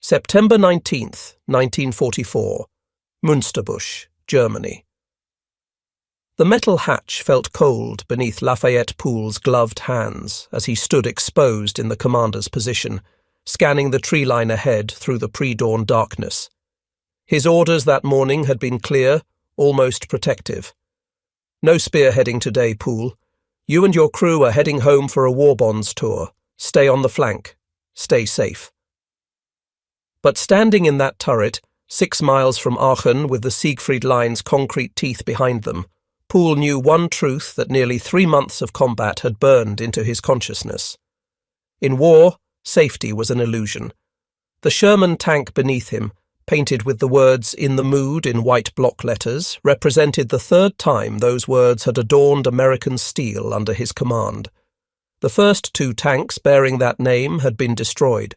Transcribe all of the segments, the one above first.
September 19th, 1944. Münsterbusch, Germany. The metal hatch felt cold beneath Lafayette Pool's gloved hands as he stood exposed in the commander's position, scanning the tree line ahead through the pre-dawn darkness. His orders that morning had been clear, almost protective. "No spearheading today, Pool. You and your crew are heading home for a war bonds tour. Stay on the flank. Stay safe." But standing in that turret, 6 miles from Aachen with the Siegfried Line's concrete teeth behind them, Pool knew one truth that nearly 3 months of combat had burned into his consciousness. In war, safety was an illusion. The Sherman tank beneath him, painted with the words "In the Mood" in white block letters, represented the 3rd time those words had adorned American steel under his command. The first 2 tanks bearing that name had been destroyed.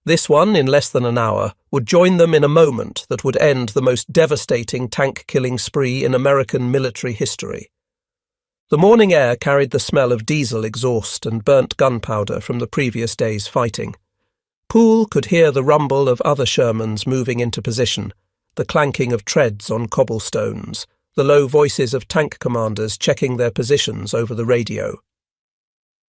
This one, in less than an hour, would join them in a moment that would end the most devastating tank-killing spree in American military history. The morning air carried the smell of diesel exhaust and burnt gunpowder from the previous day's fighting. Pool could hear the rumble of other Shermans moving into position, the clanking of treads on cobblestones, the low voices of tank commanders checking their positions over the radio.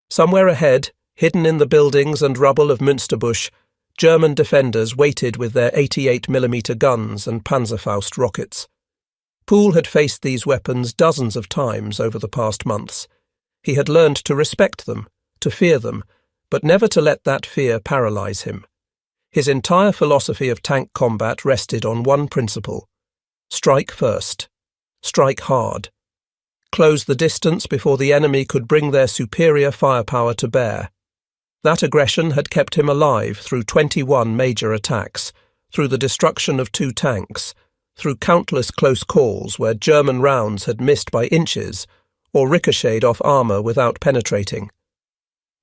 Somewhere ahead, hidden in the buildings and rubble of Münsterbusch, German defenders waited with their 88mm guns and Panzerfaust rockets. Pool had faced these weapons dozens of times over the past months. He had learned to respect them, to fear them, but never to let that fear paralyze him. His entire philosophy of tank combat rested on one principle: strike first, strike hard. Close the distance before the enemy could bring their superior firepower to bear. That aggression had kept him alive through 21 major attacks, through the destruction of 2 tanks, through countless close calls where German rounds had missed by inches or ricocheted off armour without penetrating.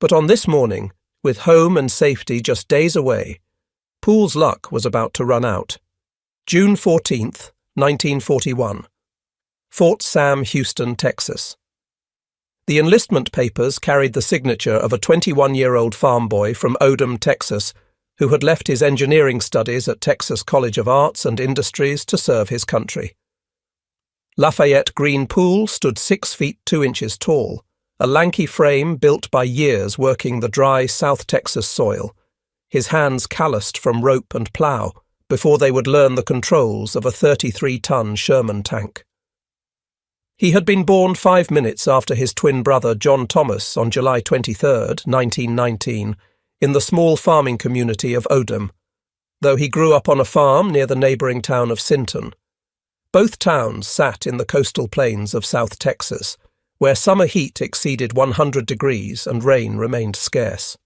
But on this morning, with home and safety just days away, Pool's luck was about to run out. June 14th, 1941. Fort Sam, Houston, Texas. The enlistment papers carried the signature of a 21-year-old farm boy from Odom, Texas, who had left his engineering studies at Texas College of Arts and Industries to serve his country. Lafayette Green Pool stood 6 feet 2 inches tall, a lanky frame built by years working the dry South Texas soil, his hands calloused from rope and plough before they would learn the controls of a 33-ton Sherman tank. He had been born 5 minutes after his twin brother John Thomas on July 23, 1919, in the small farming community of Odom, though he grew up on a farm near the neighbouring town of Sinton. Both towns sat in the coastal plains of South Texas, where summer heat exceeded 100 degrees and rain remained scarce.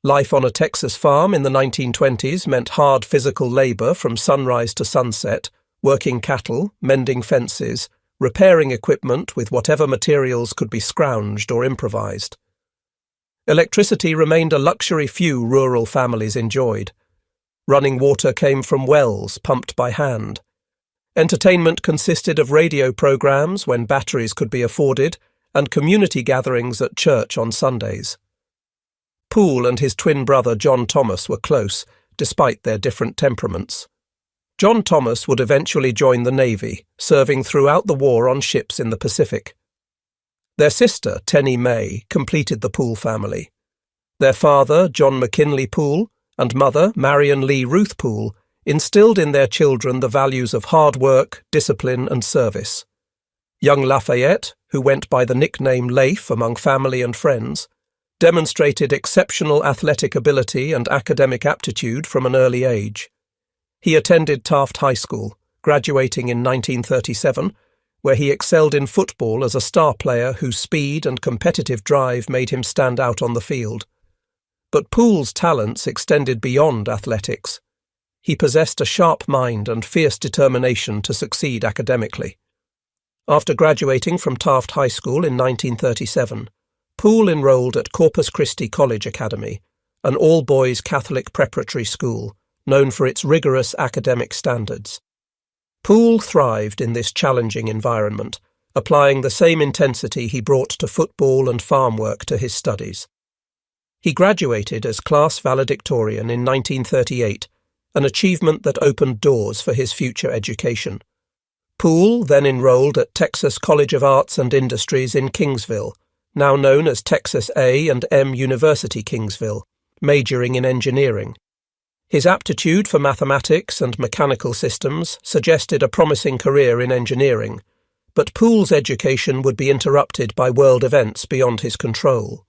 Life on a Texas farm in the 1920s meant hard physical labour from sunrise to sunset, working cattle, mending fences, repairing equipment with whatever materials could be scrounged or improvised. Electricity remained a luxury few rural families enjoyed. Running water came from wells pumped by hand. Entertainment consisted of radio programs when batteries could be afforded and community gatherings at church on Sundays. Pool and his twin brother John Thomas were close, despite their different temperaments. John Thomas would eventually join the Navy, serving throughout the war on ships in the Pacific. Their sister, Tenny May, completed the Pool family. Their father, John McKinley Pool, and mother, Marion Lee Ruth Pool, instilled in their children the values of hard work, discipline, and service. Young Lafayette, who went by the nickname Leif among family and friends, demonstrated exceptional athletic ability and academic aptitude from an early age. He attended Taft High School, graduating in 1937, where he excelled in football as a star player whose speed and competitive drive made him stand out on the field. But Pool's talents extended beyond athletics. He possessed a sharp mind and fierce determination to succeed academically. After graduating from Taft High School in 1937, Pool enrolled at Corpus Christi College Academy, an all-boys Catholic preparatory school, known for its rigorous academic standards. Pool thrived in this challenging environment, applying the same intensity he brought to football and farm work to his studies. He graduated as class valedictorian in 1938, an achievement that opened doors for his future education. Poole then enrolled at Texas College of Arts and Industries in Kingsville, now known as Texas A&M University Kingsville, majoring in engineering. His aptitude for mathematics and mechanical systems suggested a promising career in engineering, but Poole's education would be interrupted by world events beyond his control.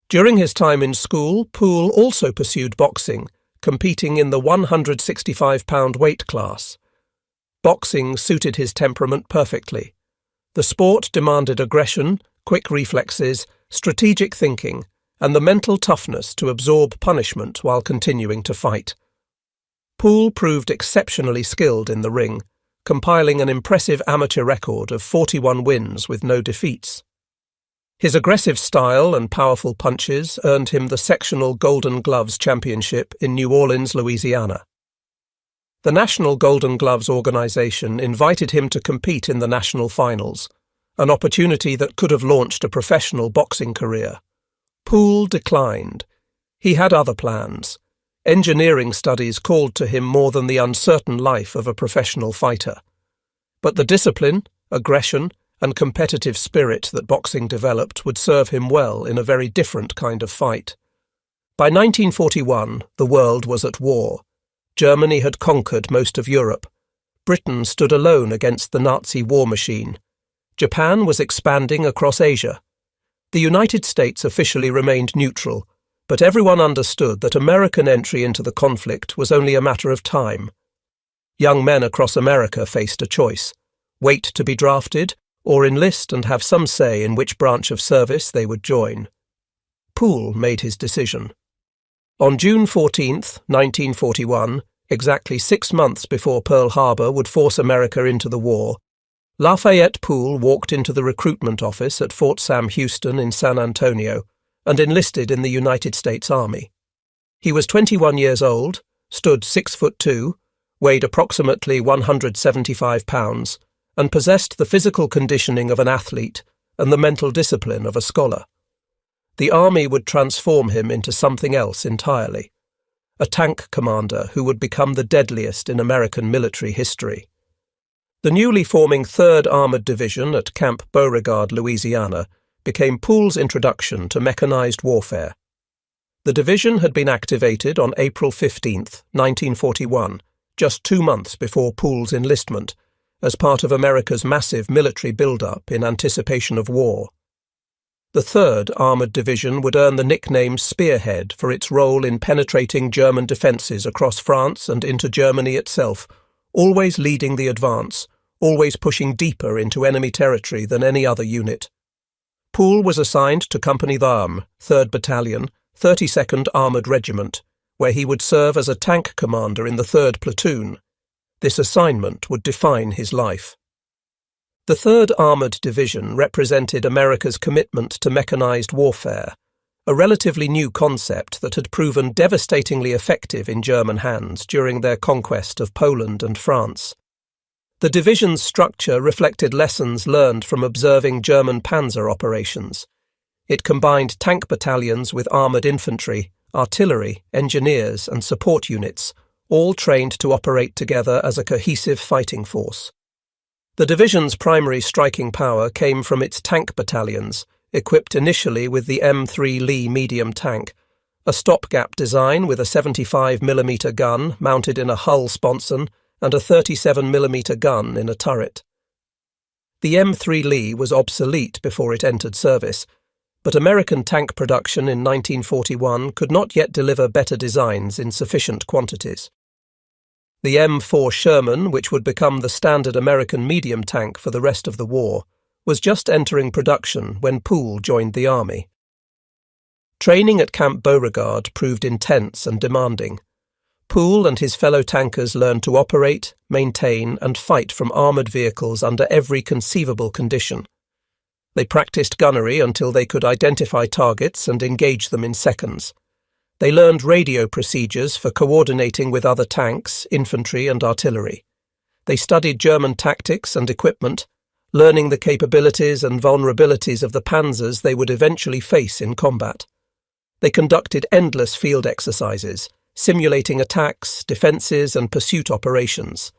During his time in school, Poole also pursued boxing, competing in the 165-pound weight class. Boxing suited his temperament perfectly. The sport demanded aggression, quick reflexes, strategic thinking, and the mental toughness to absorb punishment while continuing to fight. Poole proved exceptionally skilled in the ring, compiling an impressive amateur record of 41 wins with no defeats. His aggressive style and powerful punches earned him the sectional Golden Gloves Championship in New Orleans, Louisiana. The National Golden Gloves organization invited him to compete in the national finals, an opportunity that could have launched a professional boxing career. Poole declined. He had other plans. Engineering studies called to him more than the uncertain life of a professional fighter. But the discipline, aggression, and competitive spirit that boxing developed would serve him well in a very different kind of fight. By 1941, the world was at war. Germany had conquered most of Europe. Britain stood alone against the Nazi war machine. Japan was expanding across Asia. The United States officially remained neutral, but everyone understood that American entry into the conflict was only a matter of time. Young men across America faced a choice: wait to be drafted, or enlist and have some say in which branch of service they would join. Poole made his decision. On June 14, 1941, exactly 6 months before Pearl Harbor would force America into the war, Lafayette Poole walked into the recruitment office at Fort Sam Houston in San Antonio and enlisted in the United States Army. He was 21 years old, stood 6'2", weighed approximately 175 pounds, and possessed the physical conditioning of an athlete and the mental discipline of a scholar. The army would transform him into something else entirely: a tank commander who would become the deadliest in American military history. The newly forming 3rd Armored Division at Camp Beauregard, Louisiana, became Poole's introduction to mechanized warfare. The division had been activated on April 15, 1941, just 2 months before Poole's enlistment, as part of America's massive military build-up in anticipation of war. The 3rd Armored Division would earn the nickname Spearhead for its role in penetrating German defences across France and into Germany itself, always leading the advance, always pushing deeper into enemy territory than any other unit. Poole was assigned to Company d'Armes, 3rd Battalion, 32nd Armoured Regiment, where he would serve as a tank commander in the 3rd Platoon. This assignment would define his life. The 3rd Armoured Division represented America's commitment to mechanized warfare, a relatively new concept that had proven devastatingly effective in German hands during their conquest of Poland and France. The division's structure reflected lessons learned from observing German Panzer operations. It combined tank battalions with armoured infantry, artillery, engineers, and support units, all trained to operate together as a cohesive fighting force. The division's primary striking power came from its tank battalions, equipped initially with the M3 Lee medium tank, a stopgap design with a 75mm gun mounted in a hull sponson and a 37mm gun in a turret. The M3 Lee was obsolete before it entered service, but American tank production in 1941 could not yet deliver better designs in sufficient quantities. The M4 Sherman, which would become the standard American medium tank for the rest of the war, was just entering production when Poole joined the army. Training at Camp Beauregard proved intense and demanding. Poole and his fellow tankers learned to operate, maintain, and fight from armoured vehicles under every conceivable condition. They practiced gunnery until they could identify targets and engage them in seconds. They learned radio procedures for coordinating with other tanks, infantry, and artillery. They studied German tactics and equipment, learning the capabilities and vulnerabilities of the panzers they would eventually face in combat. They conducted endless field exercises, simulating attacks, defences and pursuit operations.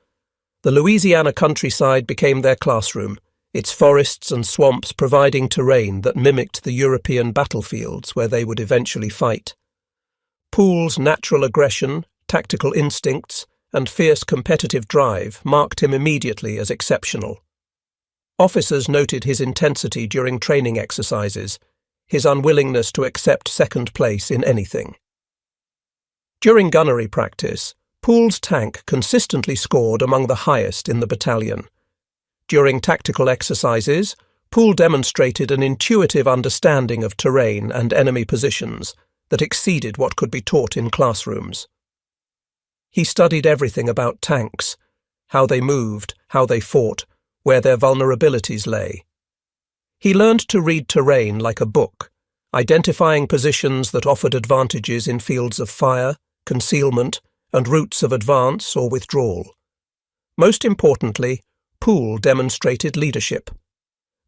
The Louisiana countryside became their classroom, its forests and swamps providing terrain that mimicked the European battlefields where they would eventually fight. Poole's natural aggression, tactical instincts, and fierce competitive drive marked him immediately as exceptional. Officers noted his intensity during training exercises, his unwillingness to accept second place in anything. During gunnery practice, Poole's tank consistently scored among the highest in the battalion. During tactical exercises, Poole demonstrated an intuitive understanding of terrain and enemy positions that exceeded what could be taught in classrooms. He studied everything about tanks, how they moved, how they fought, where their vulnerabilities lay. He learned to read terrain like a book, identifying positions that offered advantages in fields of fire, concealment, and routes of advance or withdrawal. Most importantly, Poole demonstrated leadership.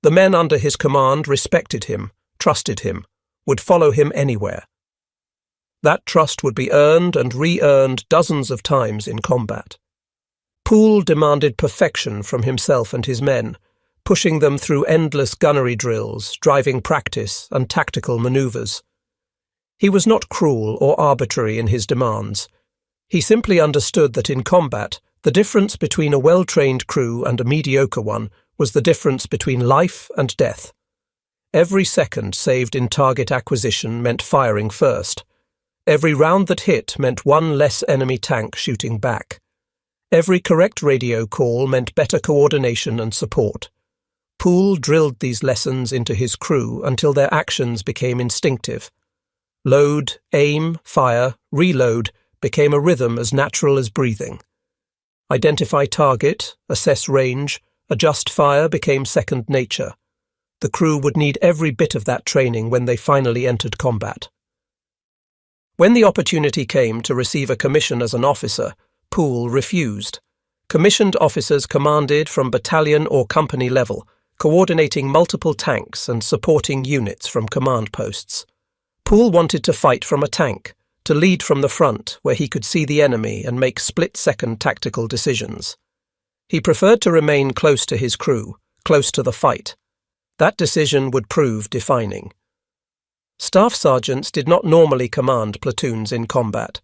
The men under his command respected him, trusted him, would follow him anywhere. That trust would be earned and re-earned dozens of times in combat. Poole demanded perfection from himself and his men, pushing them through endless gunnery drills, driving practice, and tactical manoeuvres. He was not cruel or arbitrary in his demands. He simply understood that in combat, the difference between a well-trained crew and a mediocre one was the difference between life and death. Every second saved in target acquisition meant firing first. Every round that hit meant one less enemy tank shooting back. Every correct radio call meant better coordination and support. Poole drilled these lessons into his crew until their actions became instinctive. Load, aim, fire, reload became a rhythm as natural as breathing. Identify target, assess range, adjust fire became second nature. The crew would need every bit of that training when they finally entered combat. When the opportunity came to receive a commission as an officer, Poole refused. Commissioned officers commanded from battalion or company level, coordinating multiple tanks and supporting units from command posts. Poole wanted to fight from a tank, to lead from the front where he could see the enemy and make split-second tactical decisions. He preferred to remain close to his crew, close to the fight. That decision would prove defining. Staff sergeants did not normally command platoons in combat,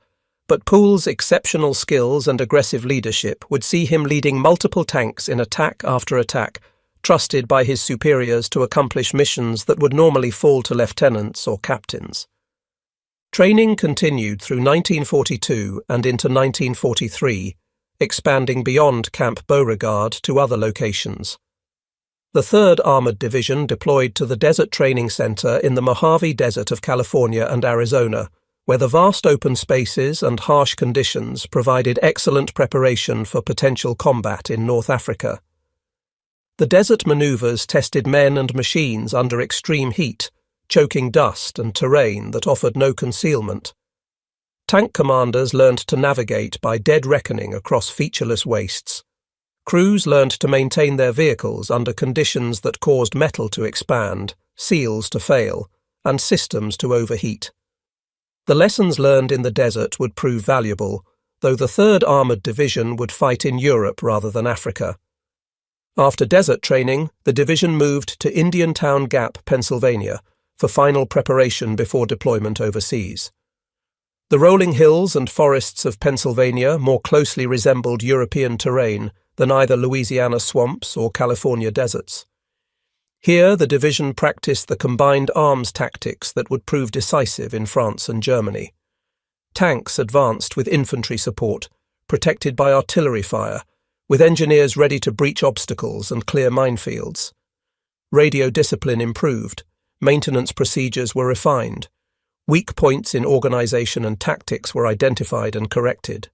but Poole's exceptional skills and aggressive leadership would see him leading multiple tanks in attack after attack, trusted by his superiors to accomplish missions that would normally fall to lieutenants or captains. Training continued through 1942 and into 1943, expanding beyond Camp Beauregard to other locations. The 3rd Armored Division deployed to the Desert Training Center in the Mojave Desert of California and Arizona, where the vast open spaces and harsh conditions provided excellent preparation for potential combat in North Africa. The desert maneuvers tested men and machines under extreme heat, choking dust and terrain that offered no concealment. Tank commanders learned to navigate by dead reckoning across featureless wastes. Crews learned to maintain their vehicles under conditions that caused metal to expand, seals to fail, and systems to overheat. The lessons learned in the desert would prove valuable, though the 3rd Armored Division would fight in Europe rather than Africa. After desert training, the division moved to Indiantown Gap, Pennsylvania, for final preparation before deployment overseas. The rolling hills and forests of Pennsylvania more closely resembled European terrain than either Louisiana swamps or California deserts. Here, the division practiced the combined arms tactics that would prove decisive in France and Germany. Tanks advanced with infantry support, protected by artillery fire, with engineers ready to breach obstacles and clear minefields. Radio discipline improved, maintenance procedures were refined, weak points in organization and tactics were identified and corrected.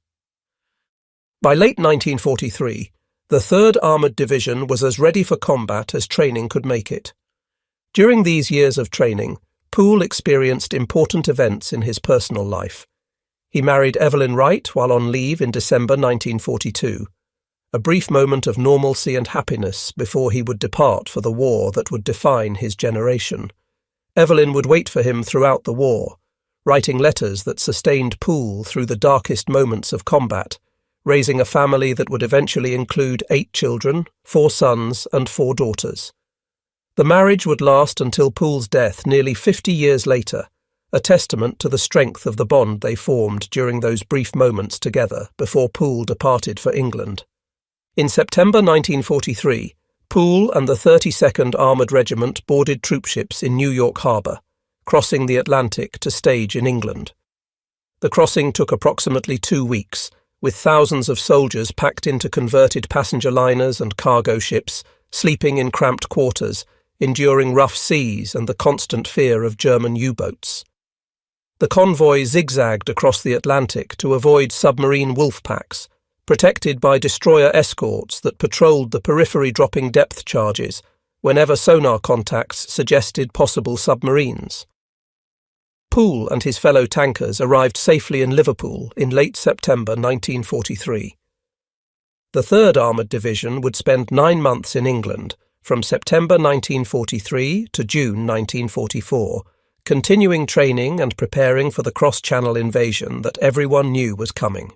By late 1943, the 3rd Armored Division was as ready for combat as training could make it. During these years of training, Poole experienced important events in his personal life. He married Evelyn Wright while on leave in December 1942, a brief moment of normalcy and happiness before he would depart for the war that would define his generation. Evelyn would wait for him throughout the war, writing letters that sustained Poole through the darkest moments of combat, raising a family that would eventually include 8 children, 4 sons and 4 daughters. The marriage would last until Poole's death nearly 50 years later, a testament to the strength of the bond they formed during those brief moments together before Poole departed for England. In September 1943, Poole and the 32nd Armoured Regiment boarded troopships in New York Harbour, crossing the Atlantic to stage in England. The crossing took approximately 2 weeks, with thousands of soldiers packed into converted passenger liners and cargo ships, sleeping in cramped quarters, enduring rough seas and the constant fear of German U-boats. The convoy zigzagged across the Atlantic to avoid submarine wolf packs, protected by destroyer escorts that patrolled the periphery, dropping depth charges whenever sonar contacts suggested possible submarines. Poole and his fellow tankers arrived safely in Liverpool in late September 1943. The 3rd Armoured Division would spend 9 months in England, from September 1943 to June 1944, continuing training and preparing for the cross-channel invasion that everyone knew was coming.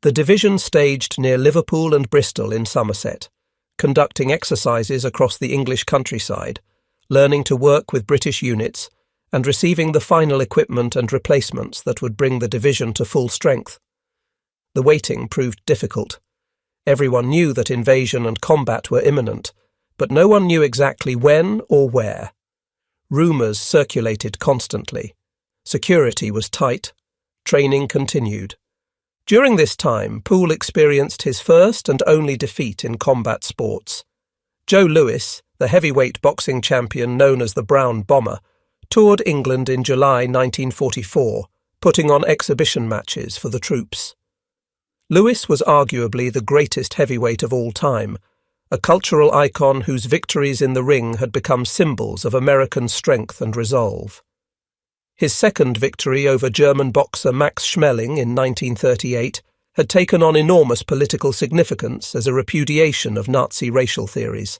The division staged near Liverpool and Bristol in Somerset, conducting exercises across the English countryside, learning to work with British units, and receiving the final equipment and replacements that would bring the division to full strength. The waiting proved difficult. Everyone knew that invasion and combat were imminent, but no one knew exactly when or where. Rumours circulated constantly. Security was tight. Training continued. During this time, Poole experienced his first and only defeat in combat sports. Joe Louis, the heavyweight boxing champion known as the Brown Bomber, toured England in July 1944, putting on exhibition matches for the troops. Louis was arguably the greatest heavyweight of all time, a cultural icon whose victories in the ring had become symbols of American strength and resolve. His second victory over German boxer Max Schmeling in 1938 had taken on enormous political significance as a repudiation of Nazi racial theories.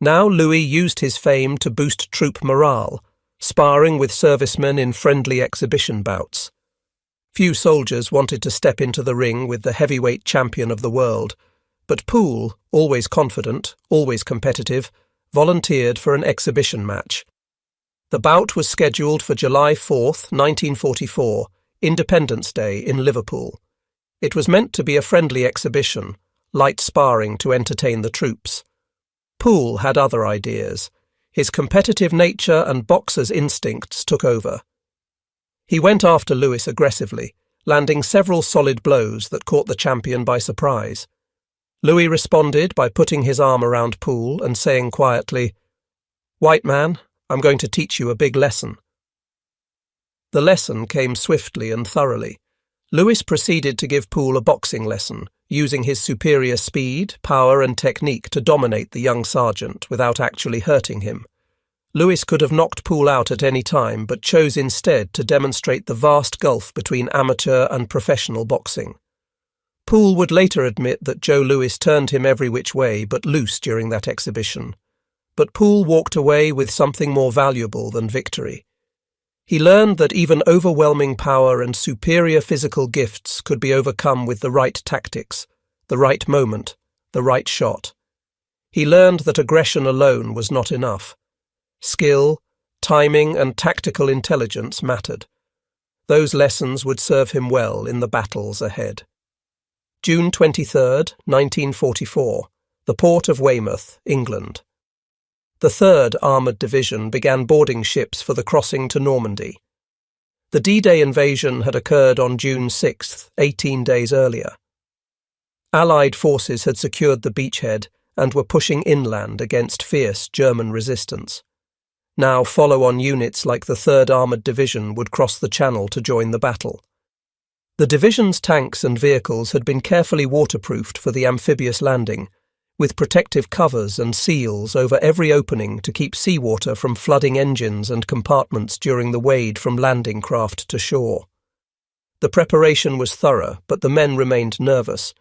Now Louis used his fame to boost troop morale, sparring with servicemen in friendly exhibition bouts. Few soldiers wanted to step into the ring with the heavyweight champion of the world, but Poole, always confident, always competitive, volunteered for an exhibition match. The bout was scheduled for July 4, 1944, Independence Day in Liverpool. It was meant to be a friendly exhibition, light sparring to entertain the troops. Poole had other ideas. His competitive nature and boxer's instincts took over. He went after Louis aggressively, landing several solid blows that caught the champion by surprise. Louis responded by putting his arm around Poole and saying quietly, "White man, I'm going to teach you a big lesson." The lesson came swiftly and thoroughly. Louis proceeded to give Poole a boxing lesson, using his superior speed, power and technique to dominate the young sergeant without actually hurting him. Louis could have knocked Poole out at any time, but chose instead to demonstrate the vast gulf between amateur and professional boxing. Poole would later admit that Joe Louis turned him every which way but loose during that exhibition. But Poole walked away with something more valuable than victory. He learned that even overwhelming power and superior physical gifts could be overcome with the right tactics, the right moment, the right shot. He learned that aggression alone was not enough. Skill, timing and tactical intelligence mattered. Those lessons would serve him well in the battles ahead. June 23, 1944, the port of Weymouth, England. The 3rd Armoured Division began boarding ships for the crossing to Normandy. The D-Day invasion had occurred on June 6, 18 days earlier. Allied forces had secured the beachhead and were pushing inland against fierce German resistance. Now follow-on units like the 3rd Armoured Division would cross the Channel to join the battle. The division's tanks and vehicles had been carefully waterproofed for the amphibious landing, with protective covers and seals over every opening to keep seawater from flooding engines and compartments during the wade from landing craft to shore. The preparation was thorough, but the men remained nervous.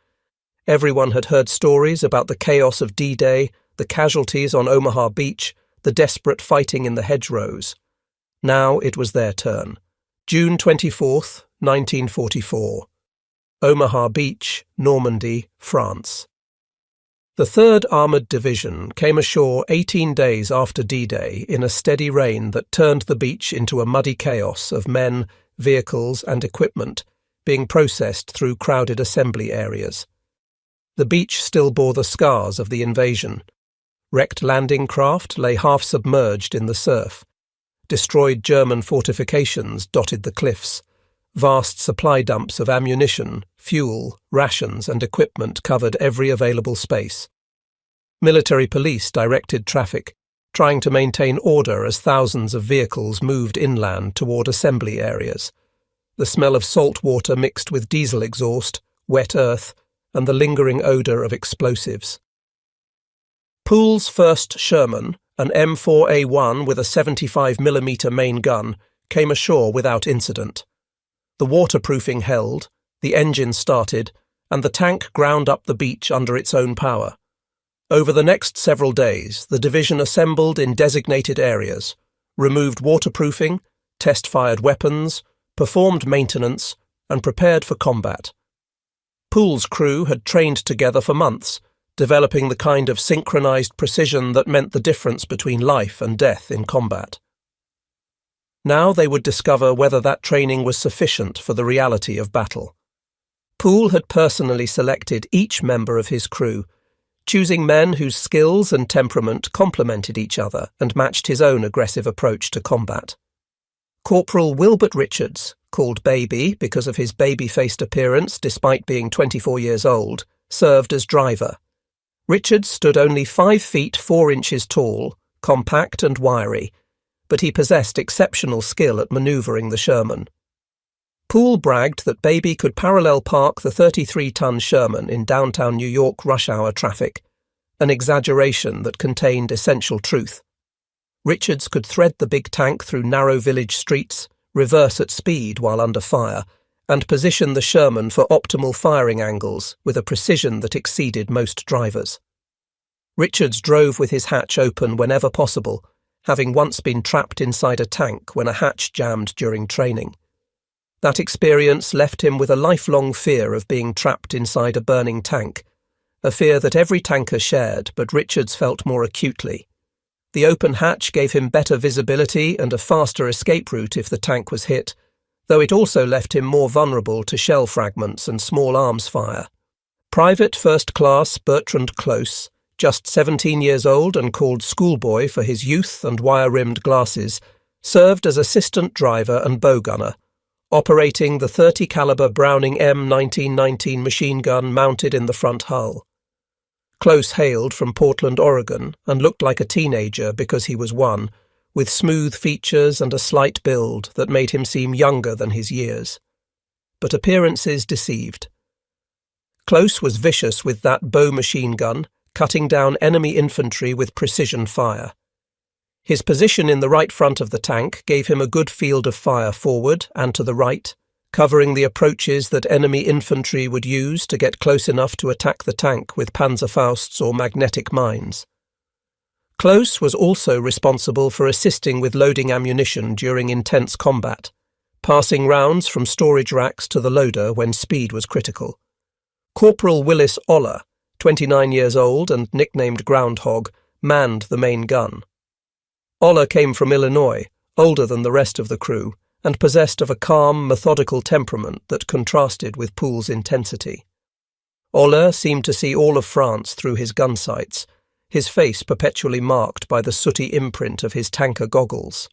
Everyone had heard stories about the chaos of D-Day, the casualties on Omaha Beach, the desperate fighting in the hedgerows. Now it was their turn. June 24th, 1944. Omaha Beach, Normandy, France. The 3rd Armoured Division came ashore 18 days after D-Day in a steady rain that turned the beach into a muddy chaos of men, vehicles and equipment being processed through crowded assembly areas. The beach still bore the scars of the invasion. Wrecked landing craft lay half submerged in the surf. Destroyed German fortifications dotted the cliffs. Vast supply dumps of ammunition, fuel, rations and equipment covered every available space. Military police directed traffic, trying to maintain order as thousands of vehicles moved inland toward assembly areas. The smell of salt water mixed with diesel exhaust, wet earth, and the lingering odour of explosives. Poole's first Sherman, an M4A1 with a 75mm main gun, came ashore without incident. The waterproofing held, the engine started, and the tank ground up the beach under its own power. Over the next several days, the division assembled in designated areas, removed waterproofing, test-fired weapons, performed maintenance, and prepared for combat. Poole's crew had trained together for months, developing the kind of synchronized precision that meant the difference between life and death in combat. Now they would discover whether that training was sufficient for the reality of battle. Poole had personally selected each member of his crew, choosing men whose skills and temperament complemented each other and matched his own aggressive approach to combat. Corporal Wilbert Richards, called Baby because of his baby-faced appearance despite being 24 years old, served as driver. Richards stood only 5 feet 4 inches tall, compact and wiry, but he possessed exceptional skill at manoeuvring the Sherman. Poole bragged that Baby could parallel park the 33-ton Sherman in downtown New York rush-hour traffic, an exaggeration that contained essential truth. Richards could thread the big tank through narrow village streets, reverse at speed while under fire, and position the Sherman for optimal firing angles with a precision that exceeded most drivers. Richards drove with his hatch open whenever possible, having once been trapped inside a tank when a hatch jammed during training. That experience left him with a lifelong fear of being trapped inside a burning tank, a fear that every tanker shared, but Richards felt more acutely. The open hatch gave him better visibility and a faster escape route if the tank was hit, though it also left him more vulnerable to shell fragments and small arms fire. Private First Class Bertrand Close, just 17 years old and called Schoolboy for his youth and wire-rimmed glasses, served as assistant driver and bow gunner, operating the 30-caliber Browning M 1919 machine gun mounted in the front hull. Close hailed from Portland, Oregon, and looked like a teenager because he was one, with smooth features and a slight build that made him seem younger than his years. But appearances deceived. Close was vicious with that bow machine gun, cutting down enemy infantry with precision fire. His position in the right front of the tank gave him a good field of fire forward and to the right, covering the approaches that enemy infantry would use to get close enough to attack the tank with Panzerfausts or magnetic mines. Close was also responsible for assisting with loading ammunition during intense combat, passing rounds from storage racks to the loader when speed was critical. Corporal Willis Oller, 29 years old and nicknamed Groundhog, manned the main gun. Oller came from Illinois, older than the rest of the crew, and possessed of a calm, methodical temperament that contrasted with Poole's intensity. Oller seemed to see all of France through his gun sights, his face perpetually marked by the sooty imprint of his tanker goggles.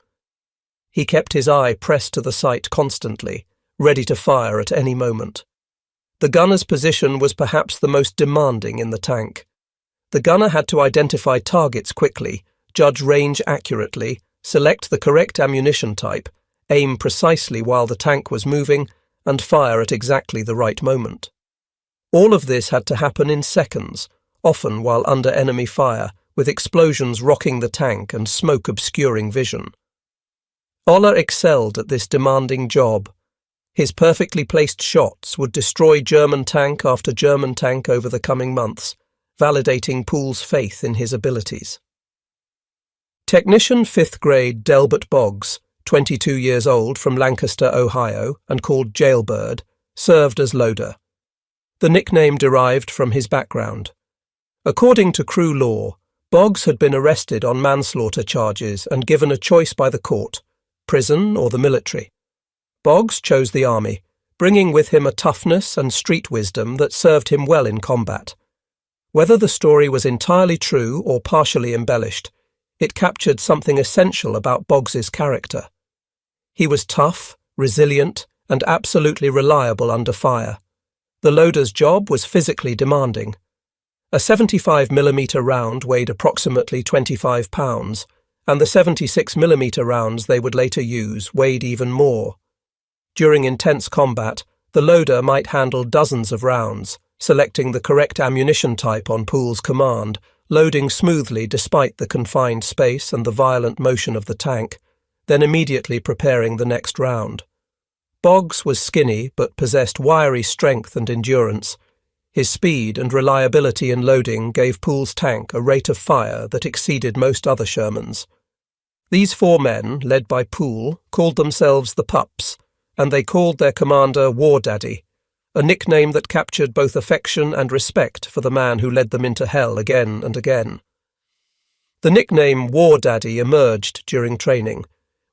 He kept his eye pressed to the sight constantly, ready to fire at any moment. The gunner's position was perhaps the most demanding in the tank. The gunner had to identify targets quickly, judge range accurately, select the correct ammunition type, aim precisely while the tank was moving, and fire at exactly the right moment. All of this had to happen in seconds, often while under enemy fire, with explosions rocking the tank and smoke obscuring vision. Oller excelled at this demanding job. His perfectly placed shots would destroy German tank after German tank over the coming months, validating Poole's faith in his abilities. Technician 5th grade Delbert Boggs, 22 years old from Lancaster, Ohio, and called Jailbird, served as loader. The nickname derived from his background. According to crew law, Boggs had been arrested on manslaughter charges and given a choice by the court, prison or the military. Boggs chose the army, bringing with him a toughness and street wisdom that served him well in combat. Whether the story was entirely true or partially embellished, it captured something essential about Boggs's character. He was tough, resilient, and absolutely reliable under fire. The loader's job was physically demanding. A 75mm round weighed approximately 25 pounds, and the 76mm rounds they would later use weighed even more. During intense combat, the loader might handle dozens of rounds, selecting the correct ammunition type on Poole's command, loading smoothly despite the confined space and the violent motion of the tank, then immediately preparing the next round. Boggs was skinny but possessed wiry strength and endurance. His speed and reliability in loading gave Poole's tank a rate of fire that exceeded most other Shermans. These 4 men, led by Poole, called themselves the Pups, and they called their commander War Daddy, a nickname that captured both affection and respect for the man who led them into hell again and again. The nickname War Daddy emerged during training,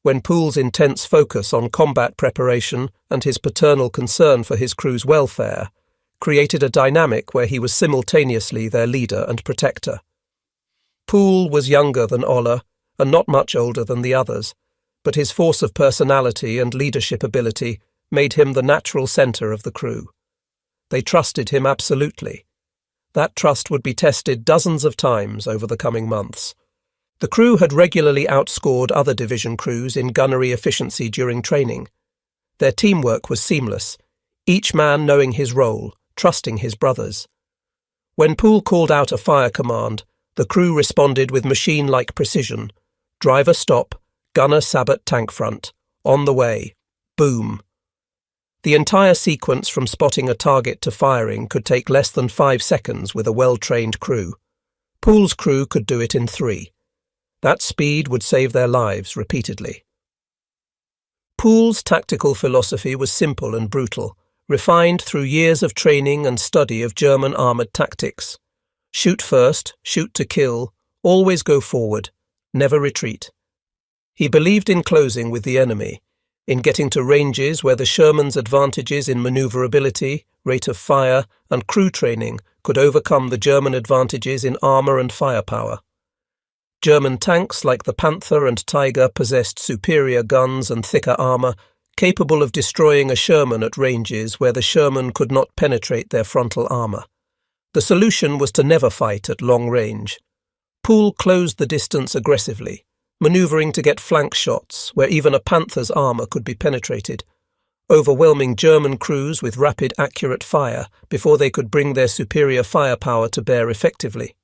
when Poole's intense focus on combat preparation and his paternal concern for his crew's welfare created a dynamic where he was simultaneously their leader and protector. Poole was younger than Oller and not much older than the others, but his force of personality and leadership ability made him the natural centre of the crew. They trusted him absolutely. That trust would be tested dozens of times over the coming months. The crew had regularly outscored other division crews in gunnery efficiency during training. Their teamwork was seamless, each man knowing his role, trusting his brothers. When Poole called out a fire command, the crew responded with machine-like precision. Driver stop, gunner sabot tank front, on the way, boom. The entire sequence from spotting a target to firing could take less than 5 seconds with a well-trained crew. Poole's crew could do it in 3. That speed would save their lives repeatedly. Poole's tactical philosophy was simple and brutal, refined through years of training and study of German armoured tactics. Shoot first, shoot to kill, always go forward, never retreat. He believed in closing with the enemy, in getting to ranges where the Sherman's advantages in manoeuvrability, rate of fire, and crew training could overcome the German advantages in armour and firepower. German tanks like the Panther and Tiger possessed superior guns and thicker armour, capable of destroying a Sherman at ranges where the Sherman could not penetrate their frontal armour. The solution was to never fight at long range. Poole closed the distance aggressively, manoeuvring to get flank shots where even a Panther's armour could be penetrated, overwhelming German crews with rapid, accurate fire before they could bring their superior firepower to bear effectively.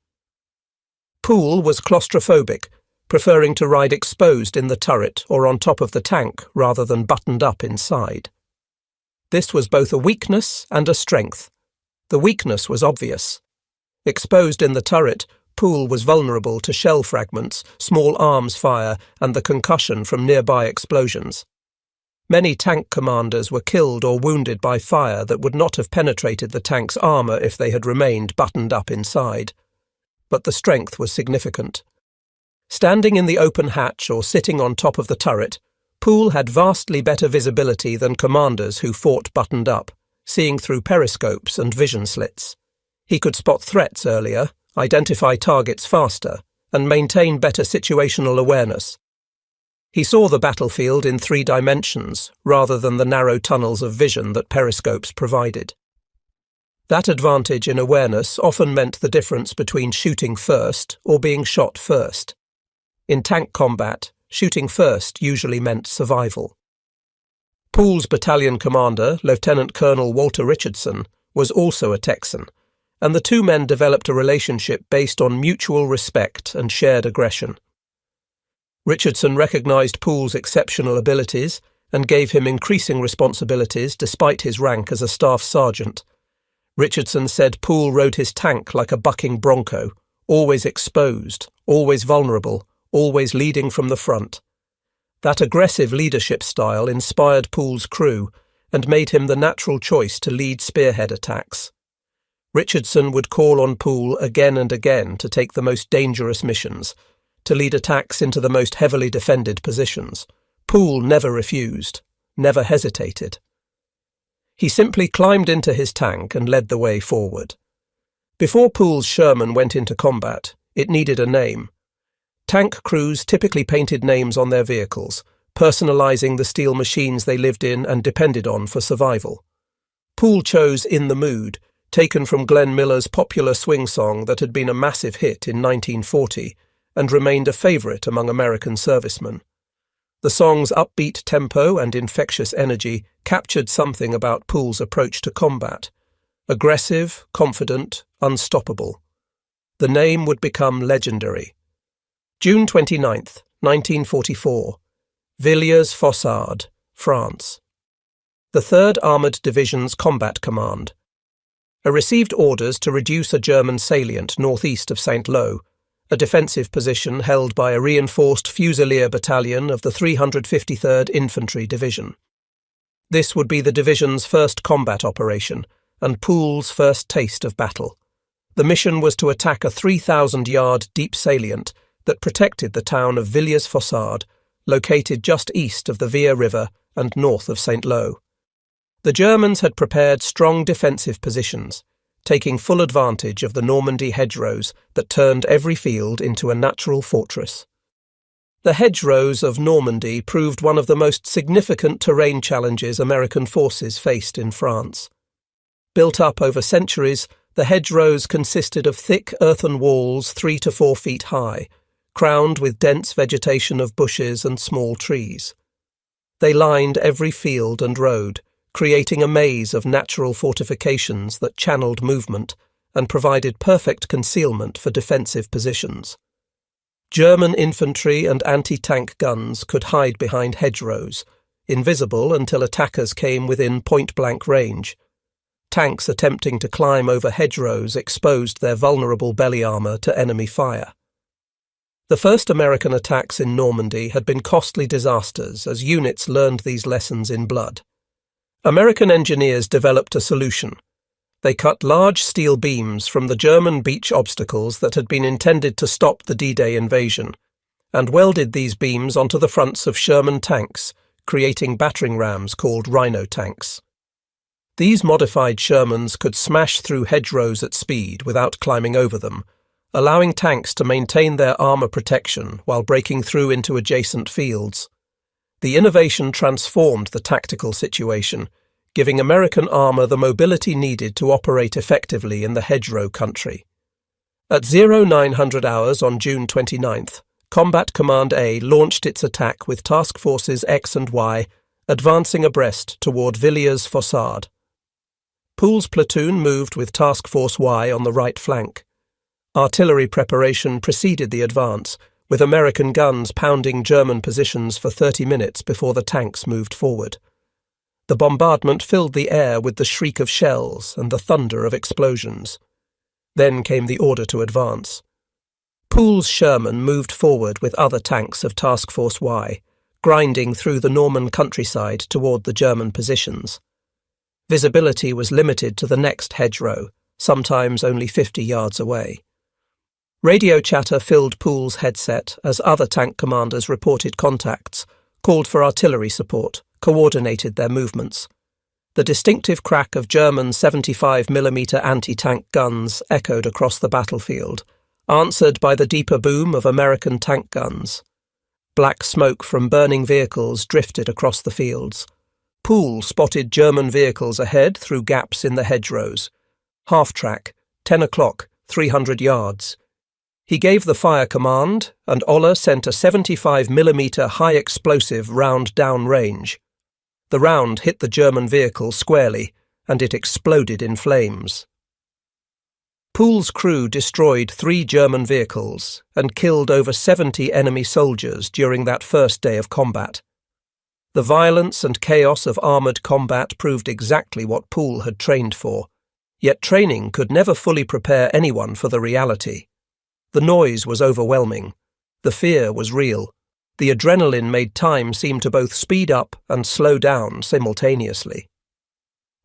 Poole was claustrophobic, preferring to ride exposed in the turret or on top of the tank rather than buttoned up inside. This was both a weakness and a strength. The weakness was obvious. Exposed in the turret, Poole was vulnerable to shell fragments, small arms fire, and the concussion from nearby explosions. Many tank commanders were killed or wounded by fire that would not have penetrated the tank's armour if they had remained buttoned up inside. But the strength was significant. Standing in the open hatch or sitting on top of the turret, Poole had vastly better visibility than commanders who fought buttoned up, seeing through periscopes and vision slits. He could spot threats earlier, identify targets faster, and maintain better situational awareness. He saw the battlefield in 3 dimensions, rather than the narrow tunnels of vision that periscopes provided. That advantage in awareness often meant the difference between shooting first or being shot first. In tank combat, shooting first usually meant survival. Poole's battalion commander, Lieutenant Colonel Walter Richardson, was also a Texan, and the 2 men developed a relationship based on mutual respect and shared aggression. Richardson recognized Poole's exceptional abilities and gave him increasing responsibilities despite his rank as a staff sergeant. Richardson said Poole rode his tank like a bucking bronco, always exposed, always vulnerable, always leading from the front. That aggressive leadership style inspired Poole's crew and made him the natural choice to lead spearhead attacks. Richardson would call on Poole again and again to take the most dangerous missions, to lead attacks into the most heavily defended positions. Poole never refused, never hesitated. He simply climbed into his tank and led the way forward. Before Poole's Sherman went into combat, it needed a name. Tank crews typically painted names on their vehicles, personalizing the steel machines they lived in and depended on for survival. Poole chose In the Mood, taken from Glenn Miller's popular swing song that had been a massive hit in 1940 and remained a favorite among American servicemen. The song's upbeat tempo and infectious energy captured something about Poole's approach to combat. Aggressive, confident, unstoppable. The name would become legendary. June 29, 1944. Villiers-Fossard, France. The 3rd Armoured Division's Combat Command. Received orders to reduce a German salient northeast of St. Lo, a defensive position held by a reinforced Fusilier battalion of the 353rd Infantry Division. This would be the division's first combat operation, and Poole's first taste of battle. The mission was to attack a 3,000-yard deep salient that protected the town of Villiers-Fossard, located just east of the Vire River and north of St. Lo. The Germans had prepared strong defensive positions, taking full advantage of the Normandy hedgerows that turned every field into a natural fortress. The hedgerows of Normandy proved one of the most significant terrain challenges American forces faced in France. Built up over centuries, the hedgerows consisted of thick earthen walls 3 to 4 feet high, crowned with dense vegetation of bushes and small trees. They lined every field and road, creating a maze of natural fortifications that channeled movement and provided perfect concealment for defensive positions. German infantry and anti-tank guns could hide behind hedgerows, invisible until attackers came within point-blank range. Tanks attempting to climb over hedgerows exposed their vulnerable belly armour to enemy fire. The first American attacks in Normandy had been costly disasters as units learned these lessons in blood. American engineers developed a solution. They cut large steel beams from the German beach obstacles that had been intended to stop the D-Day invasion, and welded these beams onto the fronts of Sherman tanks, creating battering rams called Rhino tanks. These modified Shermans could smash through hedgerows at speed without climbing over them, allowing tanks to maintain their armour protection while breaking through into adjacent fields. The innovation transformed the tactical situation, giving American armour the mobility needed to operate effectively in the hedgerow country. At 0900 hours on June 29th, Combat Command A launched its attack with Task Forces X and Y, advancing abreast toward Villiers-Fossard. Poole's platoon moved with Task Force Y on the right flank. Artillery preparation preceded the advance, with American guns pounding German positions for 30 minutes before the tanks moved forward. The bombardment filled the air with the shriek of shells and the thunder of explosions. Then came the order to advance. Poole's Sherman moved forward with other tanks of Task Force Y, grinding through the Norman countryside toward the German positions. Visibility was limited to the next hedgerow, sometimes only 50 yards away. Radio chatter filled Poole's headset as other tank commanders reported contacts, called for artillery support, coordinated their movements. The distinctive crack of German 75mm anti-tank guns echoed across the battlefield, answered by the deeper boom of American tank guns. Black smoke from burning vehicles drifted across the fields. Poole spotted German vehicles ahead through gaps in the hedgerows. Half-track, 10 o'clock, 300 yards. He gave the fire command, and Oller sent a 75mm high-explosive round downrange. The round hit the German vehicle squarely, and it exploded in flames. Poole's crew destroyed 3 German vehicles and killed over 70 enemy soldiers during that first day of combat. The violence and chaos of armoured combat proved exactly what Poole had trained for, yet training could never fully prepare anyone for the reality. The noise was overwhelming. The fear was real. The adrenaline made time seem to both speed up and slow down simultaneously.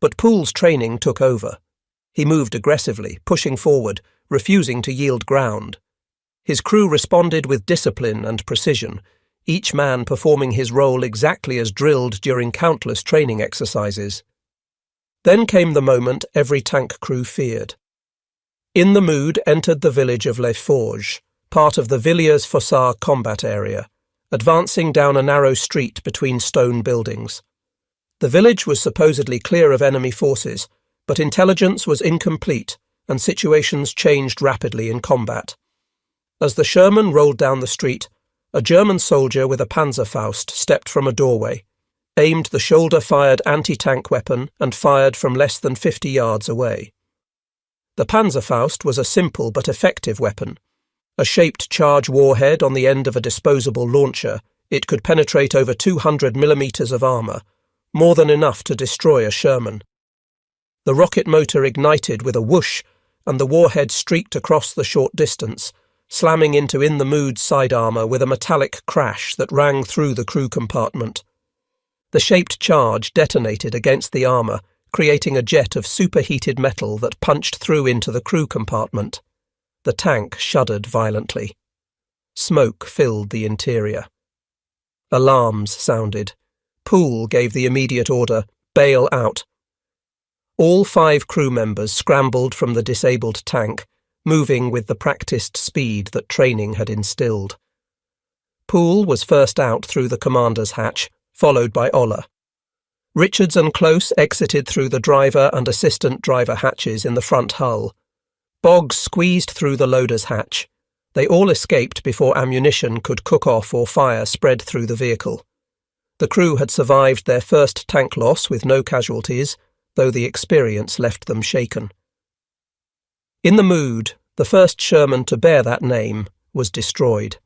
But Poole's training took over. He moved aggressively, pushing forward, refusing to yield ground. His crew responded with discipline and precision, each man performing his role exactly as drilled during countless training exercises. Then came the moment every tank crew feared. In the mood entered the village of Les Forges, part of the Villiers-Fossard combat area, advancing down a narrow street between stone buildings. The village was supposedly clear of enemy forces, but intelligence was incomplete and situations changed rapidly in combat. As the Sherman rolled down the street, a German soldier with a Panzerfaust stepped from a doorway, aimed the shoulder-fired anti-tank weapon and fired from less than 50 yards away. The Panzerfaust was a simple but effective weapon. A shaped charge warhead on the end of a disposable launcher, it could penetrate over 200 millimeters of armor, more than enough to destroy a Sherman. The rocket motor ignited with a whoosh, and the warhead streaked across the short distance, slamming into In the Mood's side armor with a metallic crash that rang through the crew compartment. The shaped charge detonated against the armor, creating a jet of superheated metal that punched through into the crew compartment. The tank shuddered violently. Smoke filled the interior. Alarms sounded. Poole gave the immediate order, "Bail out." All 5 crew members scrambled from the disabled tank, moving with the practiced speed that training had instilled. Poole was first out through the commander's hatch, followed by Oller. Richards and Close exited through the driver and assistant driver hatches in the front hull. Boggs squeezed through the loader's hatch. They all escaped before ammunition could cook off or fire spread through the vehicle. The crew had survived their first tank loss with no casualties, though the experience left them shaken. In the Mood, the first Sherman to bear that name, was destroyed.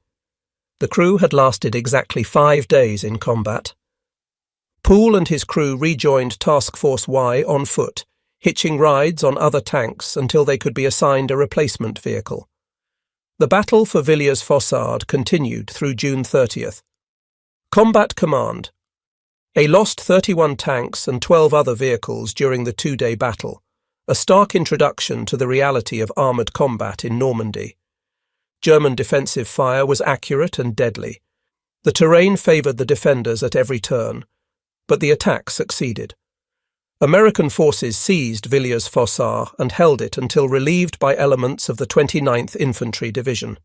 The crew had lasted exactly 5 days in combat. Poole and his crew rejoined Task Force Y on foot, hitching rides on other tanks until they could be assigned a replacement vehicle. The battle for Villiers-Fossard continued through June 30th. Combat Command. A lost 31 tanks and 12 other vehicles during the 2-day battle, a stark introduction to the reality of armoured combat in Normandy. German defensive fire was accurate and deadly. The terrain favoured the defenders at every turn, but the attack succeeded. American forces seized Villiers-Fossard and held it until relieved by elements of the 29th Infantry Division.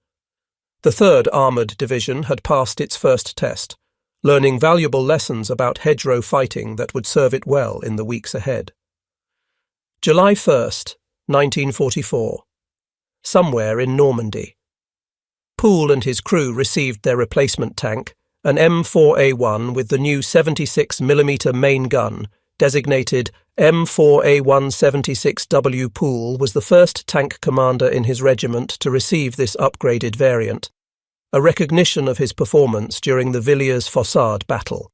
The 3rd Armoured Division had passed its first test, learning valuable lessons about hedgerow fighting that would serve it well in the weeks ahead. July 1st, 1944. Somewhere in Normandy. Poole and his crew received their replacement tank, an M4A1 with the new 76mm main gun, designated M4A176W. Poole was the first tank commander in his regiment to receive this upgraded variant, a recognition of his performance during the Villiers-Fossard battle.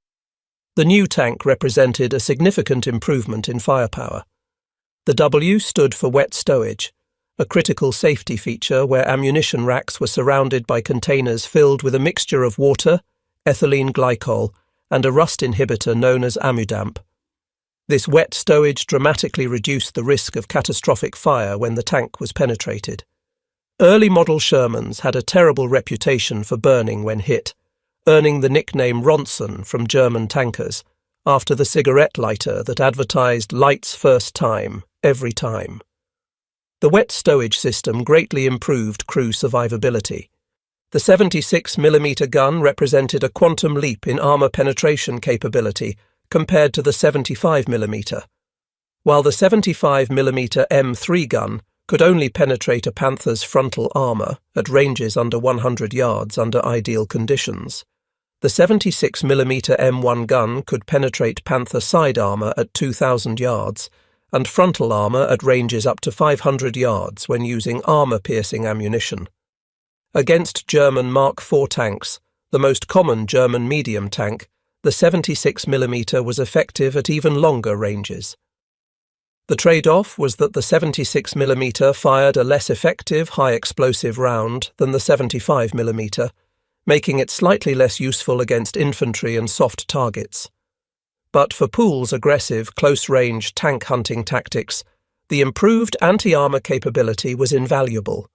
The new tank represented a significant improvement in firepower. The W stood for wet stowage, a critical safety feature where ammunition racks were surrounded by containers filled with a mixture of water, ethylene glycol, and a rust inhibitor known as Amudamp. This wet stowage dramatically reduced the risk of catastrophic fire when the tank was penetrated. Early model Shermans had a terrible reputation for burning when hit, earning the nickname Ronson from German tankers, after the cigarette lighter that advertised lights first time, every time. The wet stowage system greatly improved crew survivability. The 76mm gun represented a quantum leap in armour penetration capability compared to the 75mm, while the 75mm M3 gun could only penetrate a Panther's frontal armour at ranges under 100 yards under ideal conditions. The 76mm M1 gun could penetrate Panther side armour at 2,000 yards and frontal armour at ranges up to 500 yards when using armour-piercing ammunition. Against German Mark IV tanks, the most common German medium tank, the 76mm was effective at even longer ranges. The trade-off was that the 76mm fired a less effective high-explosive round than the 75mm, making it slightly less useful against infantry and soft targets. But for Poole's aggressive, close-range tank hunting tactics, the improved anti-armor capability was invaluable.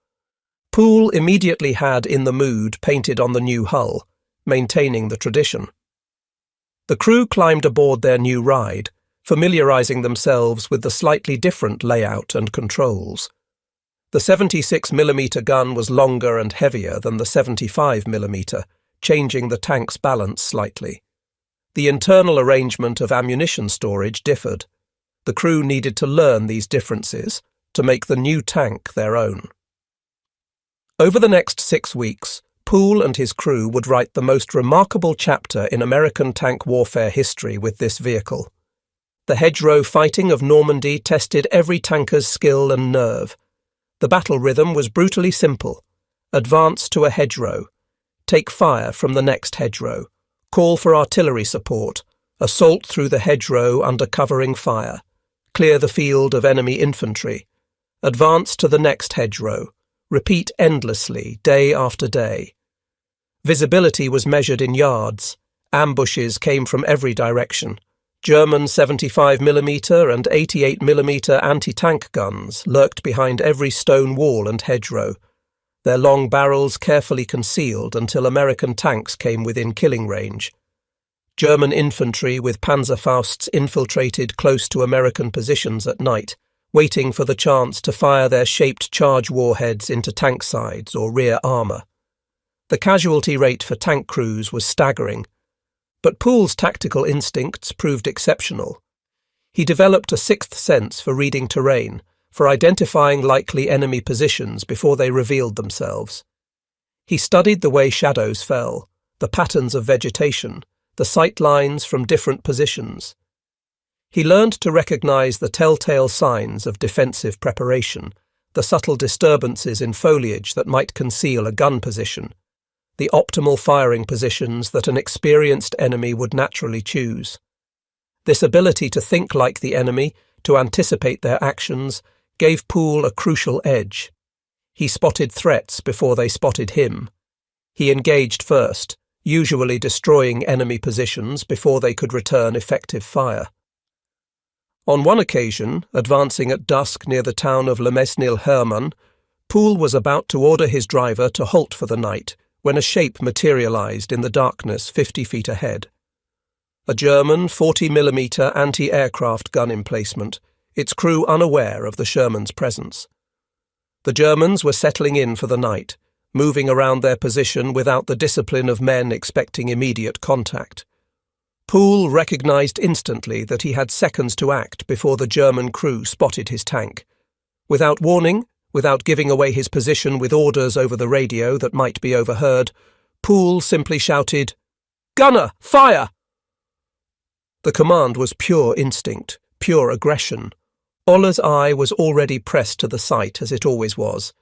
Poole immediately had "In the Mood" painted on the new hull, maintaining the tradition. The crew climbed aboard their new ride, familiarizing themselves with the slightly different layout and controls. The 76mm gun was longer and heavier than the 75mm, changing the tank's balance slightly. The internal arrangement of ammunition storage differed. The crew needed to learn these differences to make the new tank their own. Over the next 6 weeks, Poole and his crew would write the most remarkable chapter in American tank warfare history with this vehicle. The hedgerow fighting of Normandy tested every tanker's skill and nerve. The battle rhythm was brutally simple. Advance to a hedgerow. Take fire from the next hedgerow. Call for artillery support. Assault through the hedgerow under covering fire. Clear the field of enemy infantry. Advance to the next hedgerow. Repeat endlessly, day after day. Visibility was measured in yards. Ambushes came from every direction. German 75mm and 88mm anti-tank guns lurked behind every stone wall and hedgerow, their long barrels carefully concealed until American tanks came within killing range. German infantry with Panzerfausts infiltrated close to American positions at night, waiting for the chance to fire their shaped charge warheads into tank sides or rear armour. The casualty rate for tank crews was staggering, but Poole's tactical instincts proved exceptional. He developed a sixth sense for reading terrain, for identifying likely enemy positions before they revealed themselves. He studied the way shadows fell, the patterns of vegetation, the sight lines from different positions. He learned to recognize the telltale signs of defensive preparation, the subtle disturbances in foliage that might conceal a gun position, the optimal firing positions that an experienced enemy would naturally choose. This ability to think like the enemy, to anticipate their actions, gave Poole a crucial edge. He spotted threats before they spotted him. He engaged first, usually destroying enemy positions before they could return effective fire. On one occasion, advancing at dusk near the town of Herman, Poole was about to order his driver to halt for the night when a shape materialized in the darkness 50 feet ahead. A German 40mm anti-aircraft gun emplacement, its crew unaware of the Sherman's presence. The Germans were settling in for the night, moving around their position without the discipline of men expecting immediate contact. Poole recognized instantly that he had seconds to act before the German crew spotted his tank. Without warning, without giving away his position with orders over the radio that might be overheard, Poole simply shouted, "Gunner, fire!" The command was pure instinct, pure aggression. Oller's eye was already pressed to the sight, as it always was.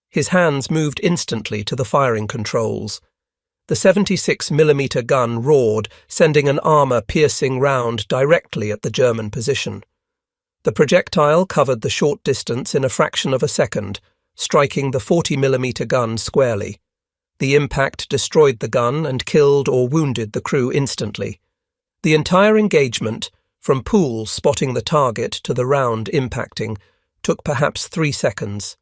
His hands moved instantly to the firing controls. The 76mm gun roared, sending an armour-piercing round directly at the German position. The projectile covered the short distance in a fraction of a second, striking the 40mm gun squarely. The impact destroyed the gun and killed or wounded the crew instantly. The entire engagement, from Poole spotting the target to the round impacting, took perhaps 3 seconds.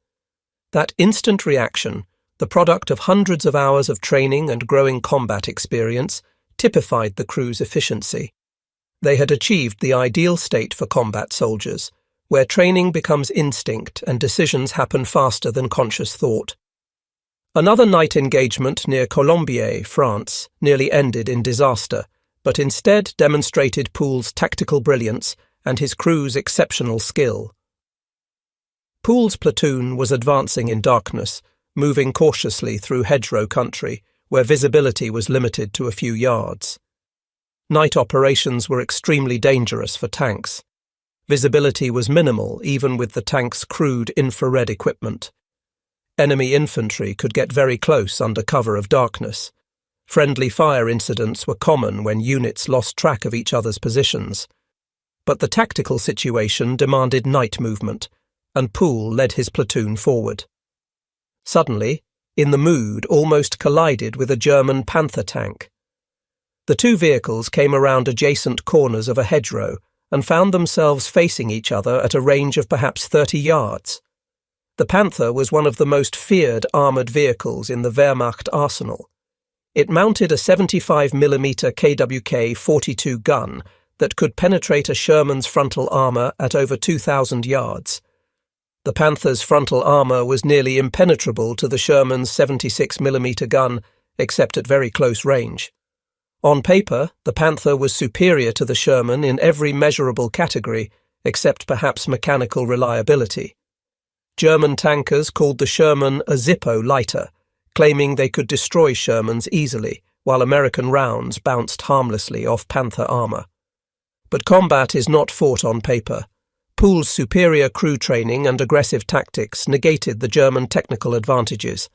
That instant reaction, the product of hundreds of hours of training and growing combat experience, typified the crew's efficiency. They had achieved the ideal state for combat soldiers, where training becomes instinct and decisions happen faster than conscious thought. Another night engagement near Colombier, France, nearly ended in disaster, but instead demonstrated Poole's tactical brilliance and his crew's exceptional skill. Poole's platoon was advancing in darkness, moving cautiously through hedgerow country, where visibility was limited to a few yards. Night operations were extremely dangerous for tanks. Visibility was minimal even with the tank's crude infrared equipment. Enemy infantry could get very close under cover of darkness. Friendly fire incidents were common when units lost track of each other's positions. But the tactical situation demanded night movement, and Poole led his platoon forward. Suddenly, in the mood, almost collided with a German Panther tank. The two vehicles came around adjacent corners of a hedgerow and found themselves facing each other at a range of perhaps 30 yards. The Panther was one of the most feared armoured vehicles in the Wehrmacht arsenal. It mounted a 75mm KWK 42 gun that could penetrate a Sherman's frontal armour at over 2,000 yards. The Panther's frontal armour was nearly impenetrable to the Sherman's 76mm gun, except at very close range. On paper, the Panther was superior to the Sherman in every measurable category, except perhaps mechanical reliability. German tankers called the Sherman a Zippo lighter, claiming they could destroy Shermans easily, while American rounds bounced harmlessly off Panther armour. But combat is not fought on paper. Pool's superior crew training and aggressive tactics negated the German technical advantages.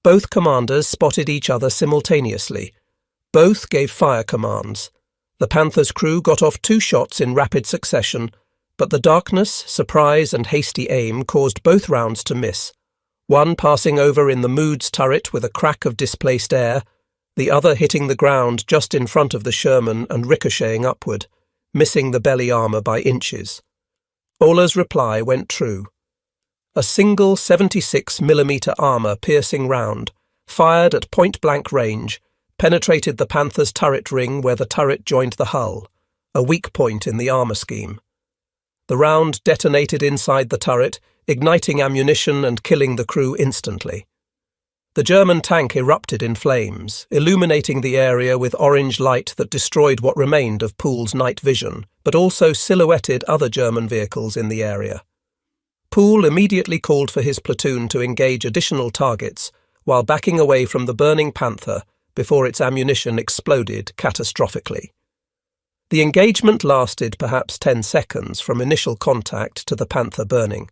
Both commanders spotted each other simultaneously. Both gave fire commands. The Panther's crew got off 2 shots in rapid succession, but the darkness, surprise and hasty aim caused both rounds to miss, one passing over in the Mood's turret with a crack of displaced air, the other hitting the ground just in front of the Sherman and ricocheting upward, missing the belly armour by inches. Ola's reply went true. A single 76mm armour-piercing round, fired at point-blank range, penetrated the Panther's turret ring where the turret joined the hull, a weak point in the armour scheme. The round detonated inside the turret, igniting ammunition and killing the crew instantly. The German tank erupted in flames, illuminating the area with orange light that destroyed what remained of Pool's night vision, but also silhouetted other German vehicles in the area. Pool immediately called for his platoon to engage additional targets, while backing away from the burning Panther before its ammunition exploded catastrophically. The engagement lasted perhaps 10 seconds from initial contact to the Panther burning.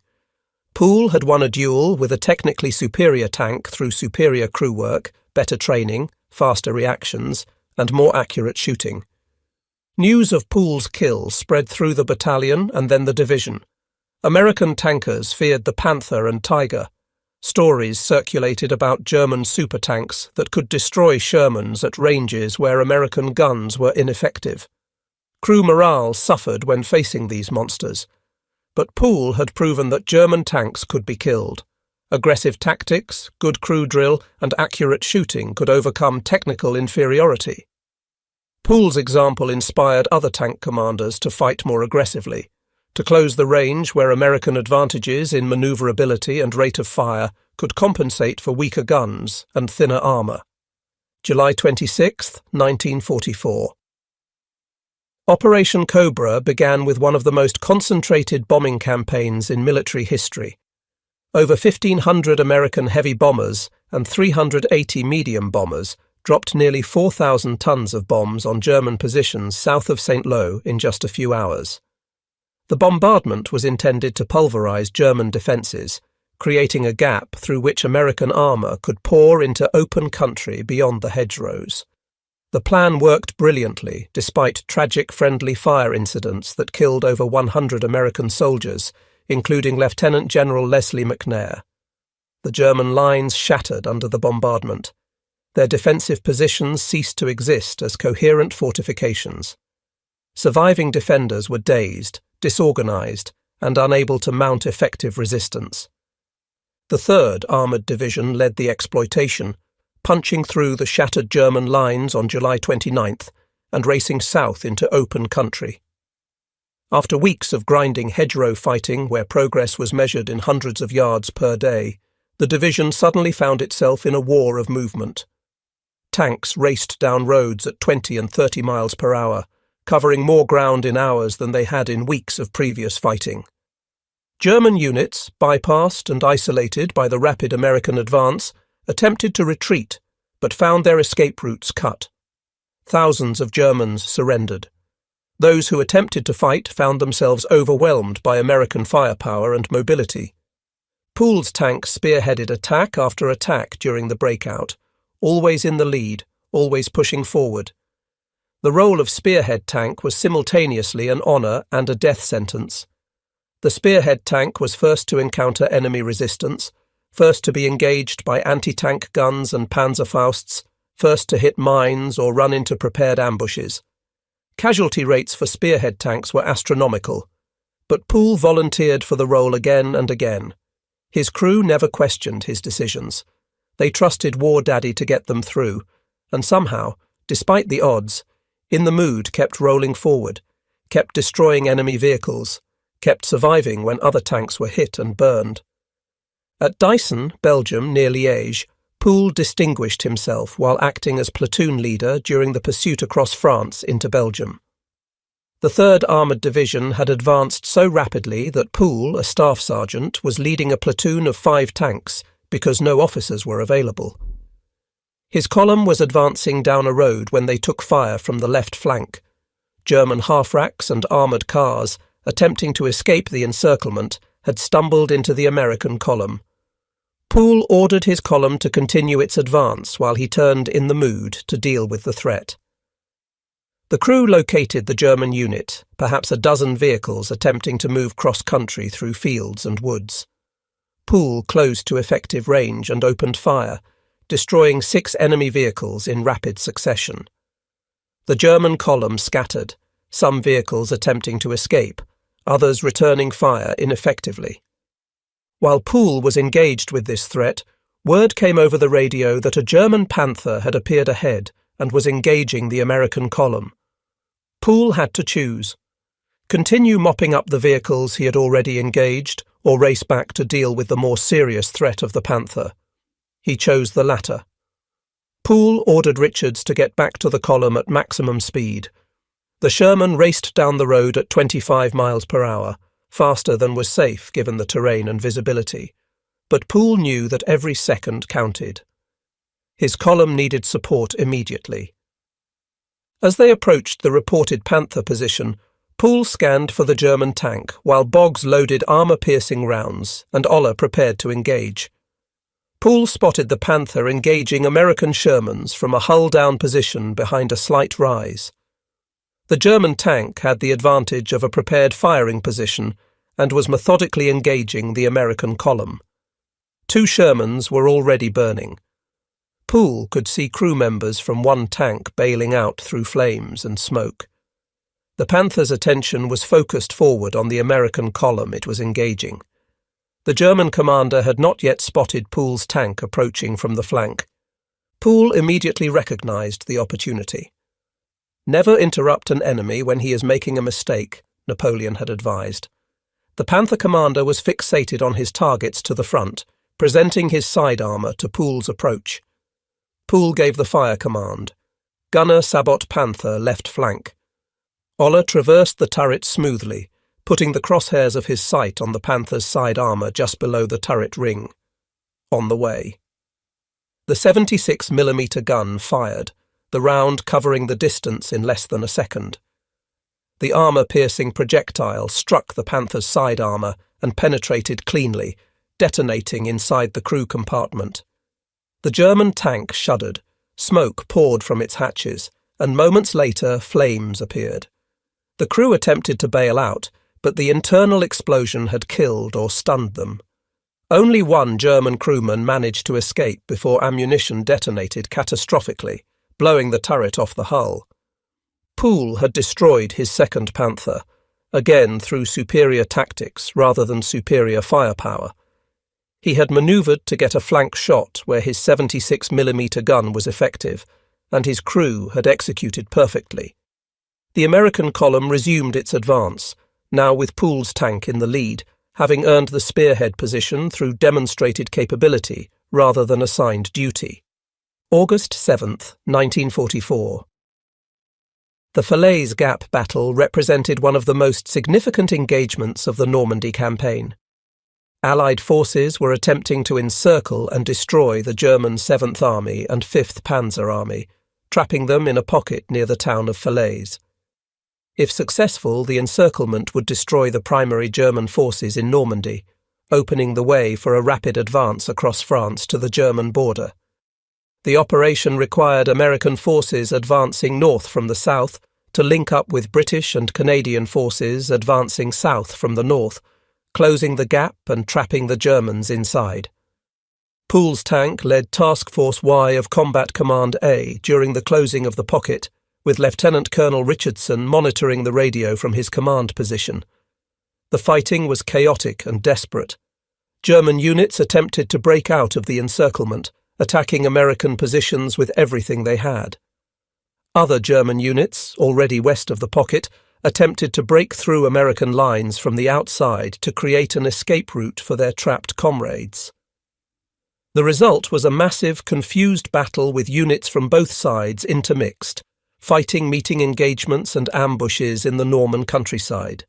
Pool had won a duel with a technically superior tank through superior crew work, better training, faster reactions, and more accurate shooting. News of Pool's kill spread through the battalion and then the division. American tankers feared the Panther and Tiger. Stories circulated about German supertanks that could destroy Shermans at ranges where American guns were ineffective. Crew morale suffered when facing these monsters. But Pool had proven that German tanks could be killed. Aggressive tactics, good crew drill, and accurate shooting could overcome technical inferiority. Pool's example inspired other tank commanders to fight more aggressively, to close the range where American advantages in manoeuvrability and rate of fire could compensate for weaker guns and thinner armour. July 26, 1944. Operation Cobra began with one of the most concentrated bombing campaigns in military history. Over 1,500 American heavy bombers and 380 medium bombers dropped nearly 4,000 tons of bombs on German positions south of St. Lo in just a few hours. The bombardment was intended to pulverize German defences, creating a gap through which American armour could pour into open country beyond the hedgerows. The plan worked brilliantly, despite tragic friendly fire incidents that killed over 100 American soldiers, including Lieutenant General Leslie McNair. The German lines shattered under the bombardment. Their defensive positions ceased to exist as coherent fortifications. Surviving defenders were dazed, disorganized, and unable to mount effective resistance. The 3rd Armoured Division led the exploitation, punching through the shattered German lines on July 29th and racing south into open country. After weeks of grinding hedgerow fighting where progress was measured in hundreds of yards per day, the division suddenly found itself in a war of movement. Tanks raced down roads at 20 and 30 miles per hour, covering more ground in hours than they had in weeks of previous fighting. German units, bypassed and isolated by the rapid American advance, attempted to retreat, but found their escape routes cut. Thousands of Germans surrendered. Those who attempted to fight found themselves overwhelmed by American firepower and mobility. Pool's tank spearheaded attack after attack during the breakout, always in the lead, always pushing forward. The role of Spearhead tank was simultaneously an honour and a death sentence. The Spearhead tank was first to encounter enemy resistance, first to be engaged by anti-tank guns and Panzerfausts, first to hit mines or run into prepared ambushes. Casualty rates for Spearhead tanks were astronomical, but Poole volunteered for the role again and again. His crew never questioned his decisions. They trusted War Daddy to get them through, and somehow, despite the odds, In the Mood kept rolling forward, kept destroying enemy vehicles, kept surviving when other tanks were hit and burned. At Dyson, Belgium, near Liège, Poole distinguished himself while acting as platoon leader during the pursuit across France into Belgium. The 3rd Armoured Division had advanced so rapidly that Poole, a staff sergeant, was leading a platoon of 5 tanks because no officers were available. His column was advancing down a road when they took fire from the left flank. German half-racks and armoured cars, attempting to escape the encirclement, had stumbled into the American column. Poole ordered his column to continue its advance while he turned in the Mood to deal with the threat. The crew located the German unit, perhaps a dozen vehicles attempting to move cross-country through fields and woods. Poole closed to effective range and opened fire, destroying 6 enemy vehicles in rapid succession. The German column scattered, some vehicles attempting to escape, others returning fire ineffectively. While Poole was engaged with this threat, word came over the radio that a German Panther had appeared ahead and was engaging the American column. Poole had to choose: continue mopping up the vehicles he had already engaged, or race back to deal with the more serious threat of the Panther. He chose the latter. Poole ordered Richards to get back to the column at maximum speed. The Sherman raced down the road at 25 miles per hour, faster than was safe given the terrain and visibility, but Poole knew that every second counted. His column needed support immediately. As they approached the reported Panther position, Poole scanned for the German tank while Boggs loaded armour-piercing rounds and Oller prepared to engage. Poole spotted the Panther engaging American Shermans from a hull-down position behind a slight rise. The German tank had the advantage of a prepared firing position and was methodically engaging the American column. 2 Shermans were already burning. Poole could see crew members from one tank bailing out through flames and smoke. The Panther's attention was focused forward on the American column it was engaging. The German commander had not yet spotted Poole's tank approaching from the flank. Poole immediately recognized the opportunity. Never interrupt an enemy when he is making a mistake, Napoleon had advised. The Panther commander was fixated on his targets to the front, presenting his side armour to Poole's approach. Poole gave the fire command. Gunner Sabot Panther left flank. Oller traversed the turret smoothly, putting the crosshairs of his sight on the Panther's side armour just below the turret ring. On the way. The 76mm gun fired, the round covering the distance in less than a second. The armour-piercing projectile struck the Panther's side armour and penetrated cleanly, detonating inside the crew compartment. The German tank shuddered, smoke poured from its hatches, and moments later flames appeared. The crew attempted to bail out, but the internal explosion had killed or stunned them. Only one German crewman managed to escape before ammunition detonated catastrophically, blowing the turret off the hull. Poole had destroyed his 2nd Panther, again through superior tactics rather than superior firepower. He had manoeuvred to get a flank shot where his 76mm gun was effective, and his crew had executed perfectly. The American column resumed its advance, now with Poole's tank in the lead, having earned the spearhead position through demonstrated capability rather than assigned duty. August 7th, 1944. The Falaise Gap battle represented one of the most significant engagements of the Normandy campaign. Allied forces were attempting to encircle and destroy the German 7th Army and 5th Panzer Army, trapping them in a pocket near the town of Falaise. If successful, the encirclement would destroy the primary German forces in Normandy, opening the way for a rapid advance across France to the German border. The operation required American forces advancing north from the south to link up with British and Canadian forces advancing south from the north, closing the gap and trapping the Germans inside. Poole's tank led Task Force Y of Combat Command A during the closing of the pocket, with Lieutenant Colonel Richardson monitoring the radio from his command position. The fighting was chaotic and desperate. German units attempted to break out of the encirclement, attacking American positions with everything they had. Other German units, already west of the pocket, attempted to break through American lines from the outside to create an escape route for their trapped comrades. The result was a massive, confused battle with units from both sides intermixed, fighting meeting engagements and ambushes in the Norman countryside.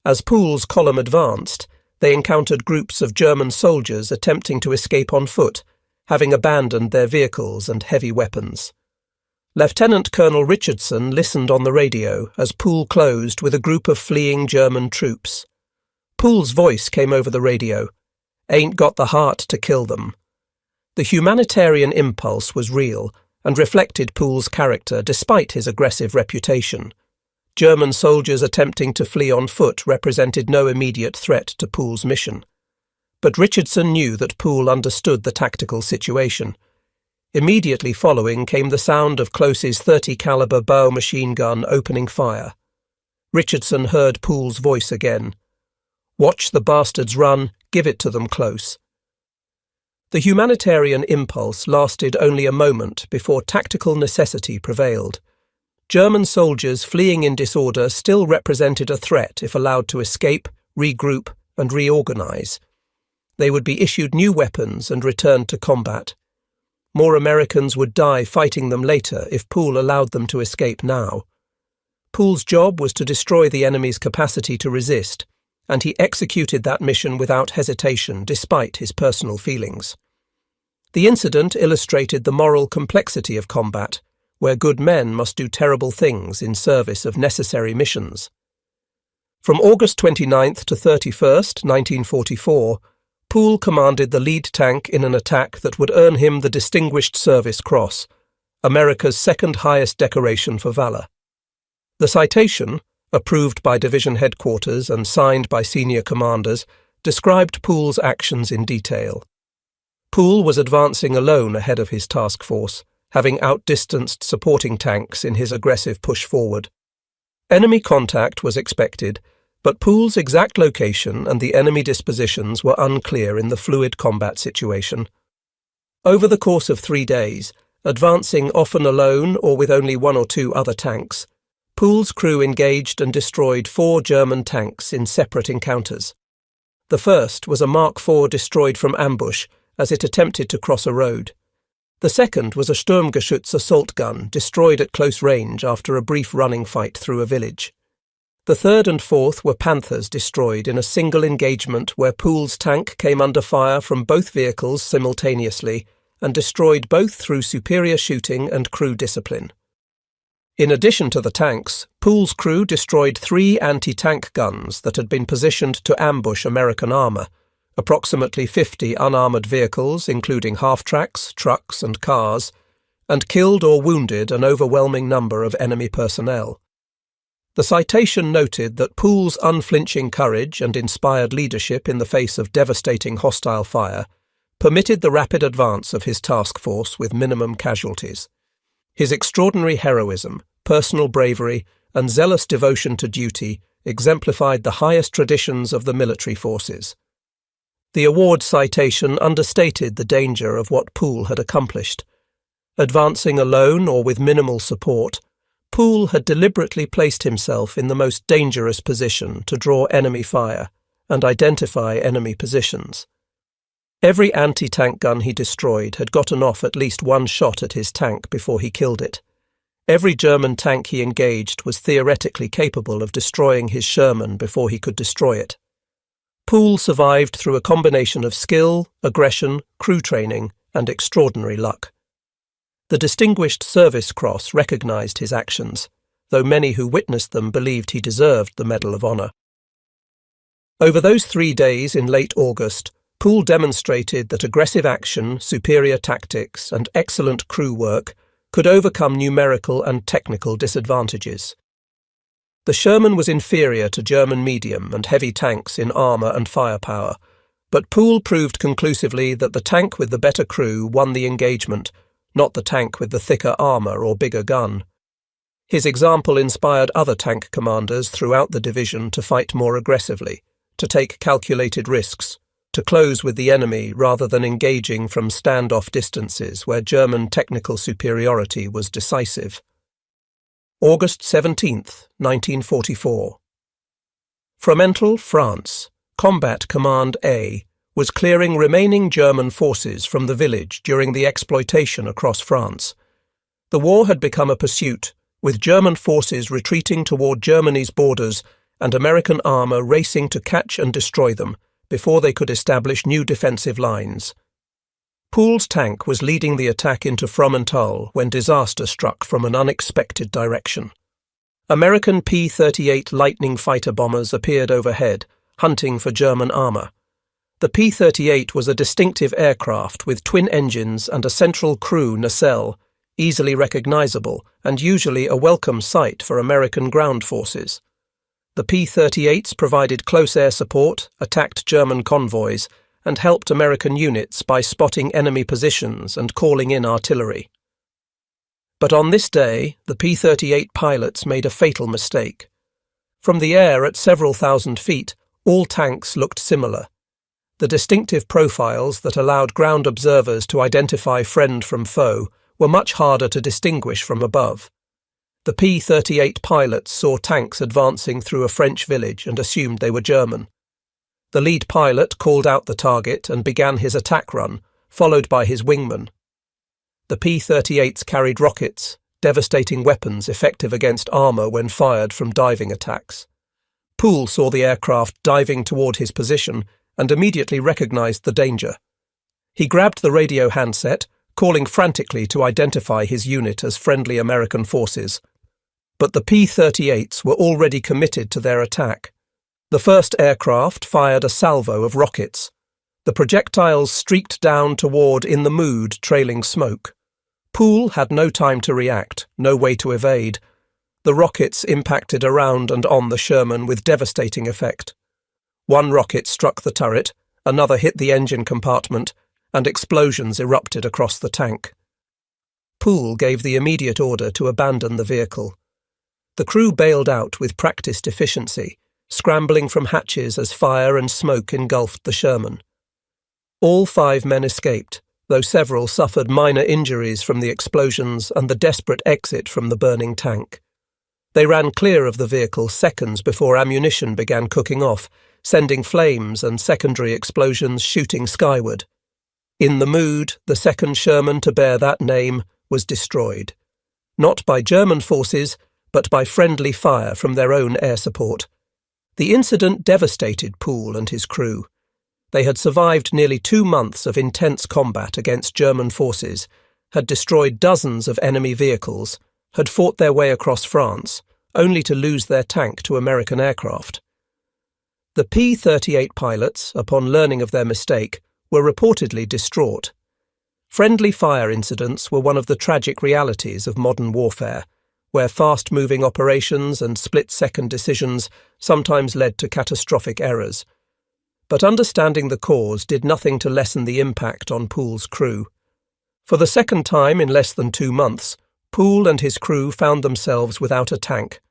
As Poole's column advanced, they encountered groups of German soldiers attempting to escape on foot, having abandoned their vehicles and heavy weapons. Lieutenant Colonel Richardson listened on the radio as Poole closed with a group of fleeing German troops. Poole's voice came over the radio, "Ain't got the heart to kill them." The humanitarian impulse was real and reflected Poole's character despite his aggressive reputation. German soldiers attempting to flee on foot represented no immediate threat to Poole's mission. But Richardson knew that Poole understood the tactical situation. Immediately following came the sound of Close's 30 caliber bow machine gun opening fire. Richardson heard Poole's voice again. "Watch the bastards run, give it to them close." The humanitarian impulse lasted only a moment before tactical necessity prevailed. German soldiers fleeing in disorder still represented a threat if allowed to escape, regroup, and reorganize. They would be issued new weapons and returned to combat. More Americans would die fighting them later if Poole allowed them to escape now. Poole's job was to destroy the enemy's capacity to resist, and he executed that mission without hesitation despite his personal feelings. The incident illustrated the moral complexity of combat, where good men must do terrible things in service of necessary missions. From August 29th to 31st, 1944, Poole commanded the lead tank in an attack that would earn him the Distinguished Service Cross, America's second highest decoration for valor. The citation, approved by division headquarters and signed by senior commanders, described Poole's actions in detail. Poole was advancing alone ahead of his task force, having outdistanced supporting tanks in his aggressive push forward. Enemy contact was expected, but Poole's exact location and the enemy dispositions were unclear in the fluid combat situation. Over the course of 3 days, advancing often alone or with only 1 or 2 other tanks, Poole's crew engaged and destroyed 4 German tanks in separate encounters. The first was a Mark IV destroyed from ambush as it attempted to cross a road. The second was a Sturmgeschütz assault gun destroyed at close range after a brief running fight through a village. The third and fourth were Panthers destroyed in a single engagement where Poole's tank came under fire from both vehicles simultaneously and destroyed both through superior shooting and crew discipline. In addition to the tanks, Poole's crew destroyed 3 anti-tank guns that had been positioned to ambush American armour, approximately 50 unarmoured vehicles including half-tracks, trucks and cars, and killed or wounded an overwhelming number of enemy personnel. The citation noted that Poole's unflinching courage and inspired leadership in the face of devastating hostile fire permitted the rapid advance of his task force with minimum casualties. His extraordinary heroism, personal bravery, and zealous devotion to duty exemplified the highest traditions of the military forces. The award citation understated the danger of what Poole had accomplished. Advancing alone or with minimal support, Poole had deliberately placed himself in the most dangerous position to draw enemy fire and identify enemy positions. Every anti-tank gun he destroyed had gotten off at least 1 shot at his tank before he killed it. Every German tank he engaged was theoretically capable of destroying his Sherman before he could destroy it. Poole survived through a combination of skill, aggression, crew training, and extraordinary luck. The Distinguished Service Cross recognized his actions, though many who witnessed them believed he deserved the Medal of Honor. Over those 3 days in late August, Poole demonstrated that aggressive action, superior tactics, and excellent crew work could overcome numerical and technical disadvantages. The Sherman was inferior to German medium and heavy tanks in armour and firepower, But Poole proved conclusively that the tank with the better crew won the engagement, not the tank with the thicker armour or bigger gun. His example inspired other tank commanders throughout the division to fight more aggressively, to take calculated risks, to close with the enemy rather than engaging from standoff distances where German technical superiority was decisive. August 17, 1944. Fromental, France. Combat Command A was clearing remaining German forces from the village during the exploitation across France. The war had become a pursuit, with German forces retreating toward Germany's borders and American armour racing to catch and destroy them before they could establish new defensive lines. Poole's tank was leading the attack into Fromental when disaster struck from an unexpected direction. American P-38 Lightning fighter bombers appeared overhead, hunting for German armour. The P-38 was a distinctive aircraft with twin engines and a central crew nacelle, easily recognizable and usually a welcome sight for American ground forces. The P-38s provided close air support, attacked German convoys, and helped American units by spotting enemy positions and calling in artillery. But on this day, the P-38 pilots made a fatal mistake. From the air at several thousand feet, all tanks looked similar. The distinctive profiles that allowed ground observers to identify friend from foe were much harder to distinguish from above. The P-38 pilots saw tanks advancing through a French village and assumed they were German. The lead pilot called out the target and began his attack run, followed by his wingman. The P-38s carried rockets, devastating weapons effective against armour when fired from diving attacks. Poole saw the aircraft diving toward his position and immediately recognized the danger. He grabbed the radio handset, calling frantically to identify his unit as friendly American forces. But the P-38s were already committed to their attack. The first aircraft fired a salvo of rockets. The projectiles streaked down toward In the Mood, trailing smoke. Poole had no time to react, no way to evade. The rockets impacted around and on the Sherman with devastating effect. One rocket struck the turret, another hit the engine compartment, and explosions erupted across the tank. Poole gave the immediate order to abandon the vehicle. The crew bailed out with practiced efficiency, scrambling from hatches as fire and smoke engulfed the Sherman. All 5 men escaped, though several suffered minor injuries from the explosions and the desperate exit from the burning tank. They ran clear of the vehicle seconds before ammunition began cooking off, sending flames and secondary explosions shooting skyward. In the Mood, the second Sherman to bear that name, was destroyed. Not by German forces, but by friendly fire from their own air support. The incident devastated Poole and his crew. They had survived nearly 2 months of intense combat against German forces, had destroyed dozens of enemy vehicles, had fought their way across France, only to lose their tank to American aircraft. The P-38 pilots, upon learning of their mistake, were reportedly distraught. Friendly fire incidents were one of the tragic realities of modern warfare, where fast-moving operations and split-second decisions sometimes led to catastrophic errors. But understanding the cause did nothing to lessen the impact on Poole's crew. For the second time in less than 2 months, Poole and his crew found themselves without a tank.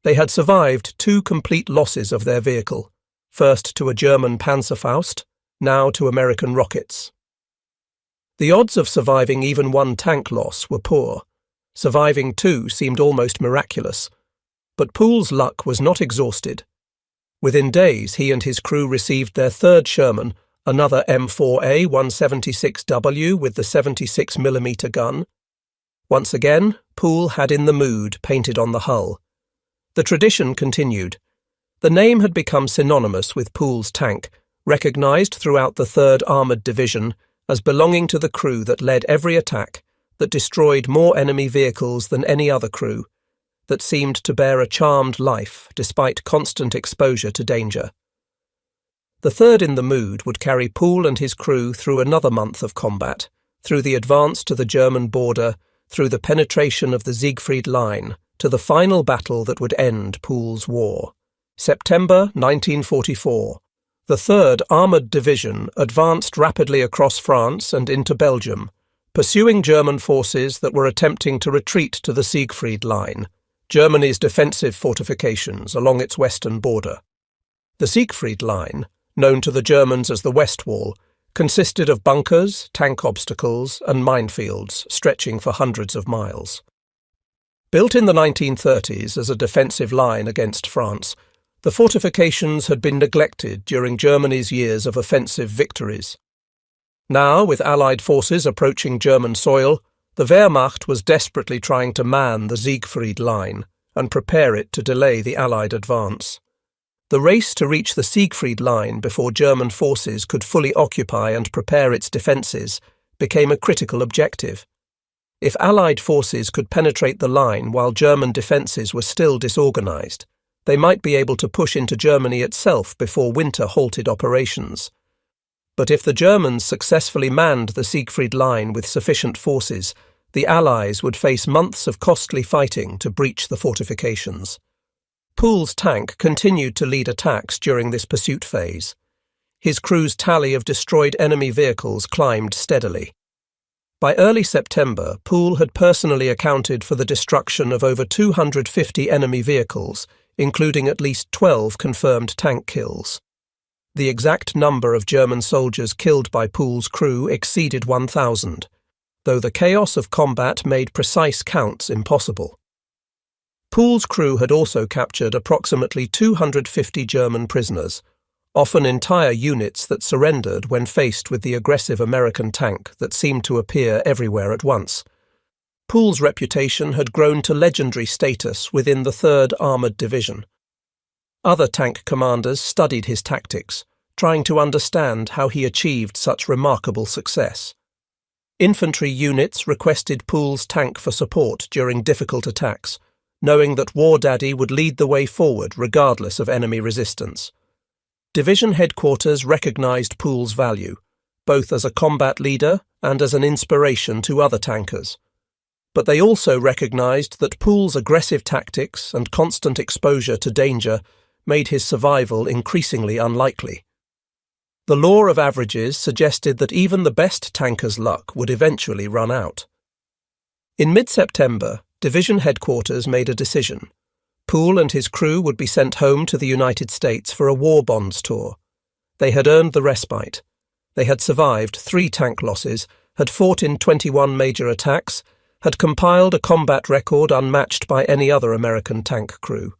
They had survived 2 complete losses of their vehicle, first to a German Panzerfaust, now to American rockets. The odds of surviving even 1 tank loss were poor. Surviving 2 seemed almost miraculous. But Poole's luck was not exhausted. Within days, he and his crew received their 3rd Sherman, another M4A 176W with the 76mm gun. Once again, Poole had In the Mood painted on the hull. The tradition continued. The name had become synonymous with Poole's tank, recognized throughout the 3rd Armoured Division as belonging to the crew that led every attack, that destroyed more enemy vehicles than any other crew, that seemed to bear a charmed life despite constant exposure to danger. The 3rd In the Mood would carry Poole and his crew through another month of combat, through the advance to the German border, through the penetration of the Siegfried Line, to the final battle that would end Poole's war. September 1944. The 3rd Armoured Division advanced rapidly across France and into Belgium, pursuing German forces that were attempting to retreat to the Siegfried Line, Germany's defensive fortifications along its western border. The Siegfried Line, known to the Germans as the West Wall, consisted of bunkers, tank obstacles, and minefields stretching for hundreds of miles. Built in the 1930s as a defensive line against France, the fortifications had been neglected during Germany's years of offensive victories. Now, with Allied forces approaching German soil, the Wehrmacht was desperately trying to man the Siegfried Line and prepare it to delay the Allied advance. The race to reach the Siegfried Line before German forces could fully occupy and prepare its defences became a critical objective. If Allied forces could penetrate the line while German defences were still disorganised, they might be able to push into Germany itself before winter halted operations. But if the Germans successfully manned the Siegfried Line with sufficient forces, the Allies would face months of costly fighting to breach the fortifications. Poole's tank continued to lead attacks during this pursuit phase. His crew's tally of destroyed enemy vehicles climbed steadily. By early September, Poole had personally accounted for the destruction of over 250 enemy vehicles, including at least 12 confirmed tank kills. The exact number of German soldiers killed by Poole's crew exceeded 1,000, though the chaos of combat made precise counts impossible. Poole's crew had also captured approximately 250 German prisoners, often entire units that surrendered when faced with the aggressive American tank that seemed to appear everywhere at once. Poole's reputation had grown to legendary status within the 3rd Armoured Division. Other tank commanders studied his tactics, trying to understand how he achieved such remarkable success. Infantry units requested Poole's tank for support during difficult attacks, knowing that War Daddy would lead the way forward regardless of enemy resistance. Division headquarters recognised Poole's value, both as a combat leader and as an inspiration to other tankers. But they also recognised that Poole's aggressive tactics and constant exposure to danger made his survival increasingly unlikely. The law of averages suggested that even the best tanker's luck would eventually run out. In mid-September, Division headquarters made a decision. Poole and his crew would be sent home to the United States for a war bonds tour. They had earned the respite. They had survived 3 tank losses, had fought in 21 major attacks, had compiled a combat record unmatched by any other American tank crew.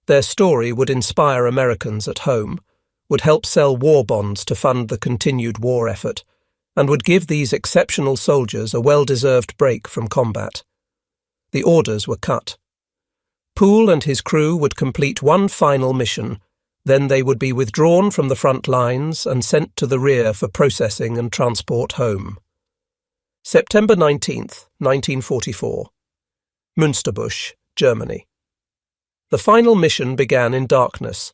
Their story would inspire Americans at home, would help sell war bonds to fund the continued war effort, and would give these exceptional soldiers a well-deserved break from combat. The orders were cut. Poole and his crew would complete one final mission, then they would be withdrawn from the front lines and sent to the rear for processing and transport home. September 19th, 1944. Münsterbusch, Germany. The final mission began in darkness.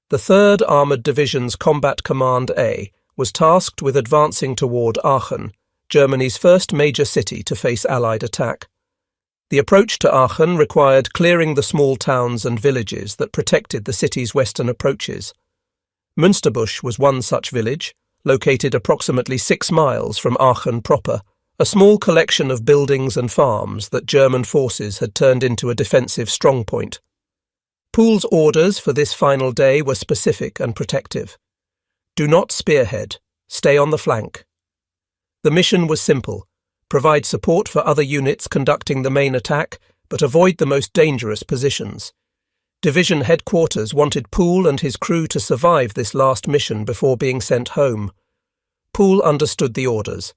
The 3rd Armoured Division's Combat Command A was tasked with advancing toward Aachen, Germany's first major city to face Allied attack. The approach to Aachen required clearing the small towns and villages that protected the city's western approaches. Münsterbusch was one such village, located approximately 6 miles from Aachen proper, a small collection of buildings and farms that German forces had turned into a defensive strongpoint. Poole's orders for this final day were specific and protective. Do not spearhead, stay on the flank. The mission was simple: provide support for other units conducting the main attack, but avoid the most dangerous positions. Division headquarters wanted Poole and his crew to survive this last mission before being sent home. Poole understood the orders,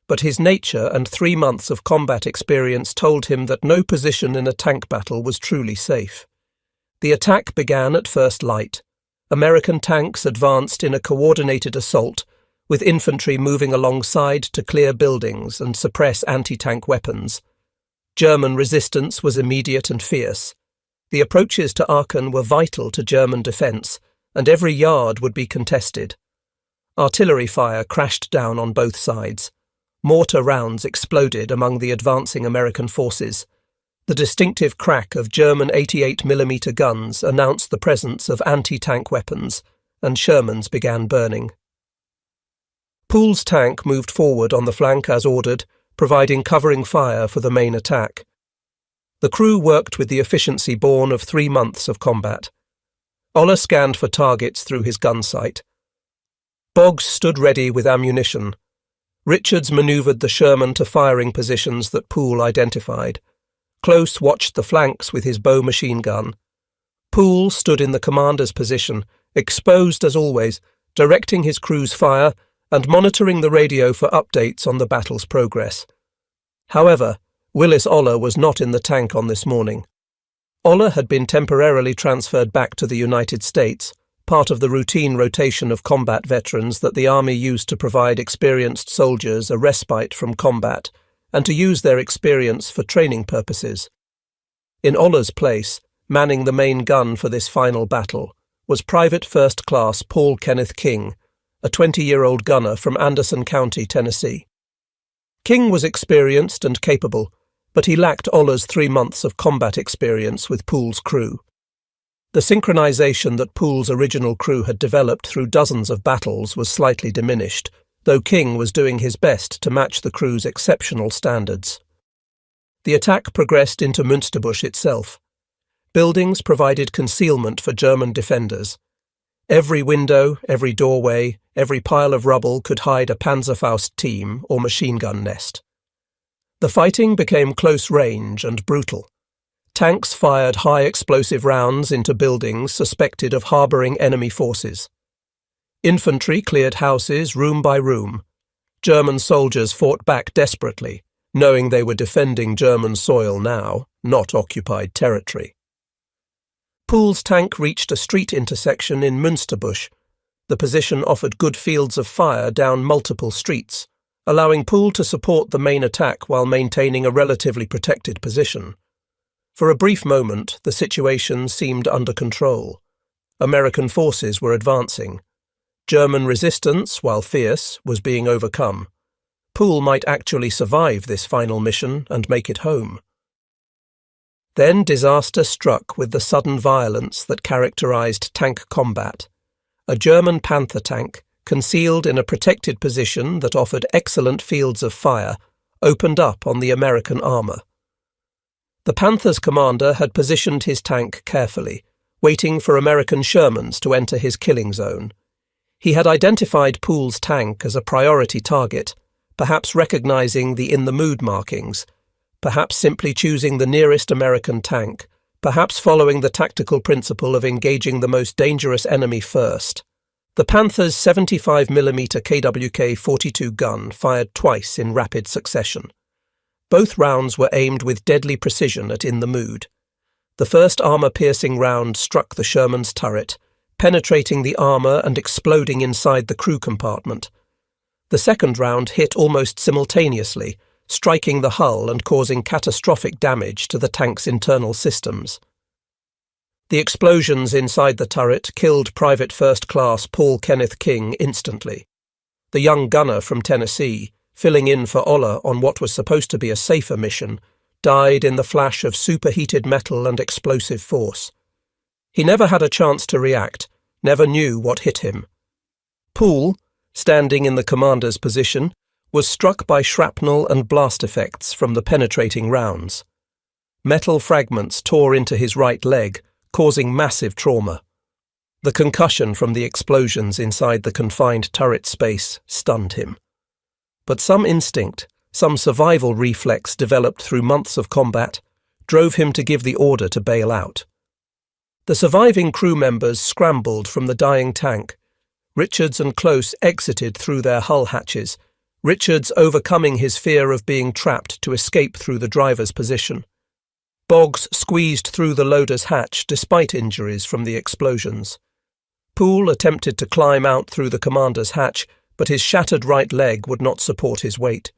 but his nature and 3 months of combat experience told him that no position in a tank battle was truly safe. The attack began at first light. American tanks advanced in a coordinated assault, with infantry moving alongside to clear buildings and suppress anti-tank weapons. German resistance was immediate and fierce. The approaches to Aachen were vital to German defence, and every yard would be contested. Artillery fire crashed down on both sides. Mortar rounds exploded among the advancing American forces. The distinctive crack of German 88mm guns announced the presence of anti-tank weapons, and Shermans began burning. Poole's tank moved forward on the flank as ordered, providing covering fire for the main attack. The crew worked with the efficiency born of 3 months of combat. Oller scanned for targets through his gun sight. Boggs stood ready with ammunition. Richards manoeuvred the Sherman to firing positions that Poole identified. Close watched the flanks with his bow machine gun. Poole stood in the commander's position, exposed as always, directing his crew's fire and monitoring the radio for updates on the battle's progress. However, Willis Oller was not in the tank on this morning. Oller had been temporarily transferred back to the United States, part of the routine rotation of combat veterans that the Army used to provide experienced soldiers a respite from combat and to use their experience for training purposes. In Oller's place, manning the main gun for this final battle, was Private First Class Paul Kenneth King, a 20-year-old gunner from Anderson County, Tennessee. King was experienced and capable, but he lacked Oller's 3 months of combat experience with Poole's crew. The synchronization that Poole's original crew had developed through dozens of battles was slightly diminished, though King was doing his best to match the crew's exceptional standards. The attack progressed into Münsterbusch itself. Buildings provided concealment for German defenders. Every window, every doorway, every pile of rubble could hide a Panzerfaust team or machine gun nest. The fighting became close range and brutal. Tanks fired high explosive rounds into buildings suspected of harbouring enemy forces. Infantry cleared houses room by room. German soldiers fought back desperately, knowing they were defending German soil now, not occupied territory. Poole's tank reached a street intersection in Münsterbusch. The position offered good fields of fire down multiple streets, allowing Poole to support the main attack while maintaining a relatively protected position. For a brief moment, the situation seemed under control. American forces were advancing. German resistance, while fierce, was being overcome. Poole might actually survive this final mission and make it home. Then disaster struck with the sudden violence that characterized tank combat. A German Panther tank, concealed in a protected position that offered excellent fields of fire, opened up on the American armour. The Panther's commander had positioned his tank carefully, waiting for American Shermans to enter his killing zone. He had identified Poole's tank as a priority target, perhaps recognizing the in-the-mood markings, perhaps simply choosing the nearest American tank, perhaps following the tactical principle of engaging the most dangerous enemy first. The Panther's 75mm KWK-42 gun fired twice in rapid succession. Both rounds were aimed with deadly precision at In the Mood. The first armour-piercing round struck the Sherman's turret, penetrating the armour and exploding inside the crew compartment. The second round hit almost simultaneously, striking the hull and causing catastrophic damage to the tank's internal systems. The explosions inside the turret killed Private First Class Paul Kenneth King instantly. The young gunner from Tennessee, filling in for Oller on what was supposed to be a safer mission, died in the flash of superheated metal and explosive force. He never had a chance to react, never knew what hit him. Poole, standing in the commander's position, was struck by shrapnel and blast effects from the penetrating rounds. Metal fragments tore into his right leg, causing massive trauma. The concussion from the explosions inside the confined turret space stunned him. But some instinct, some survival reflex developed through months of combat, drove him to give the order to bail out. The surviving crew members scrambled from the dying tank. Richards and Close exited through their hull hatches, Richards overcoming his fear of being trapped to escape through the driver's position. Boggs squeezed through the loader's hatch despite injuries from the explosions. Poole attempted to climb out through the commander's hatch, but his shattered right leg would not support his weight.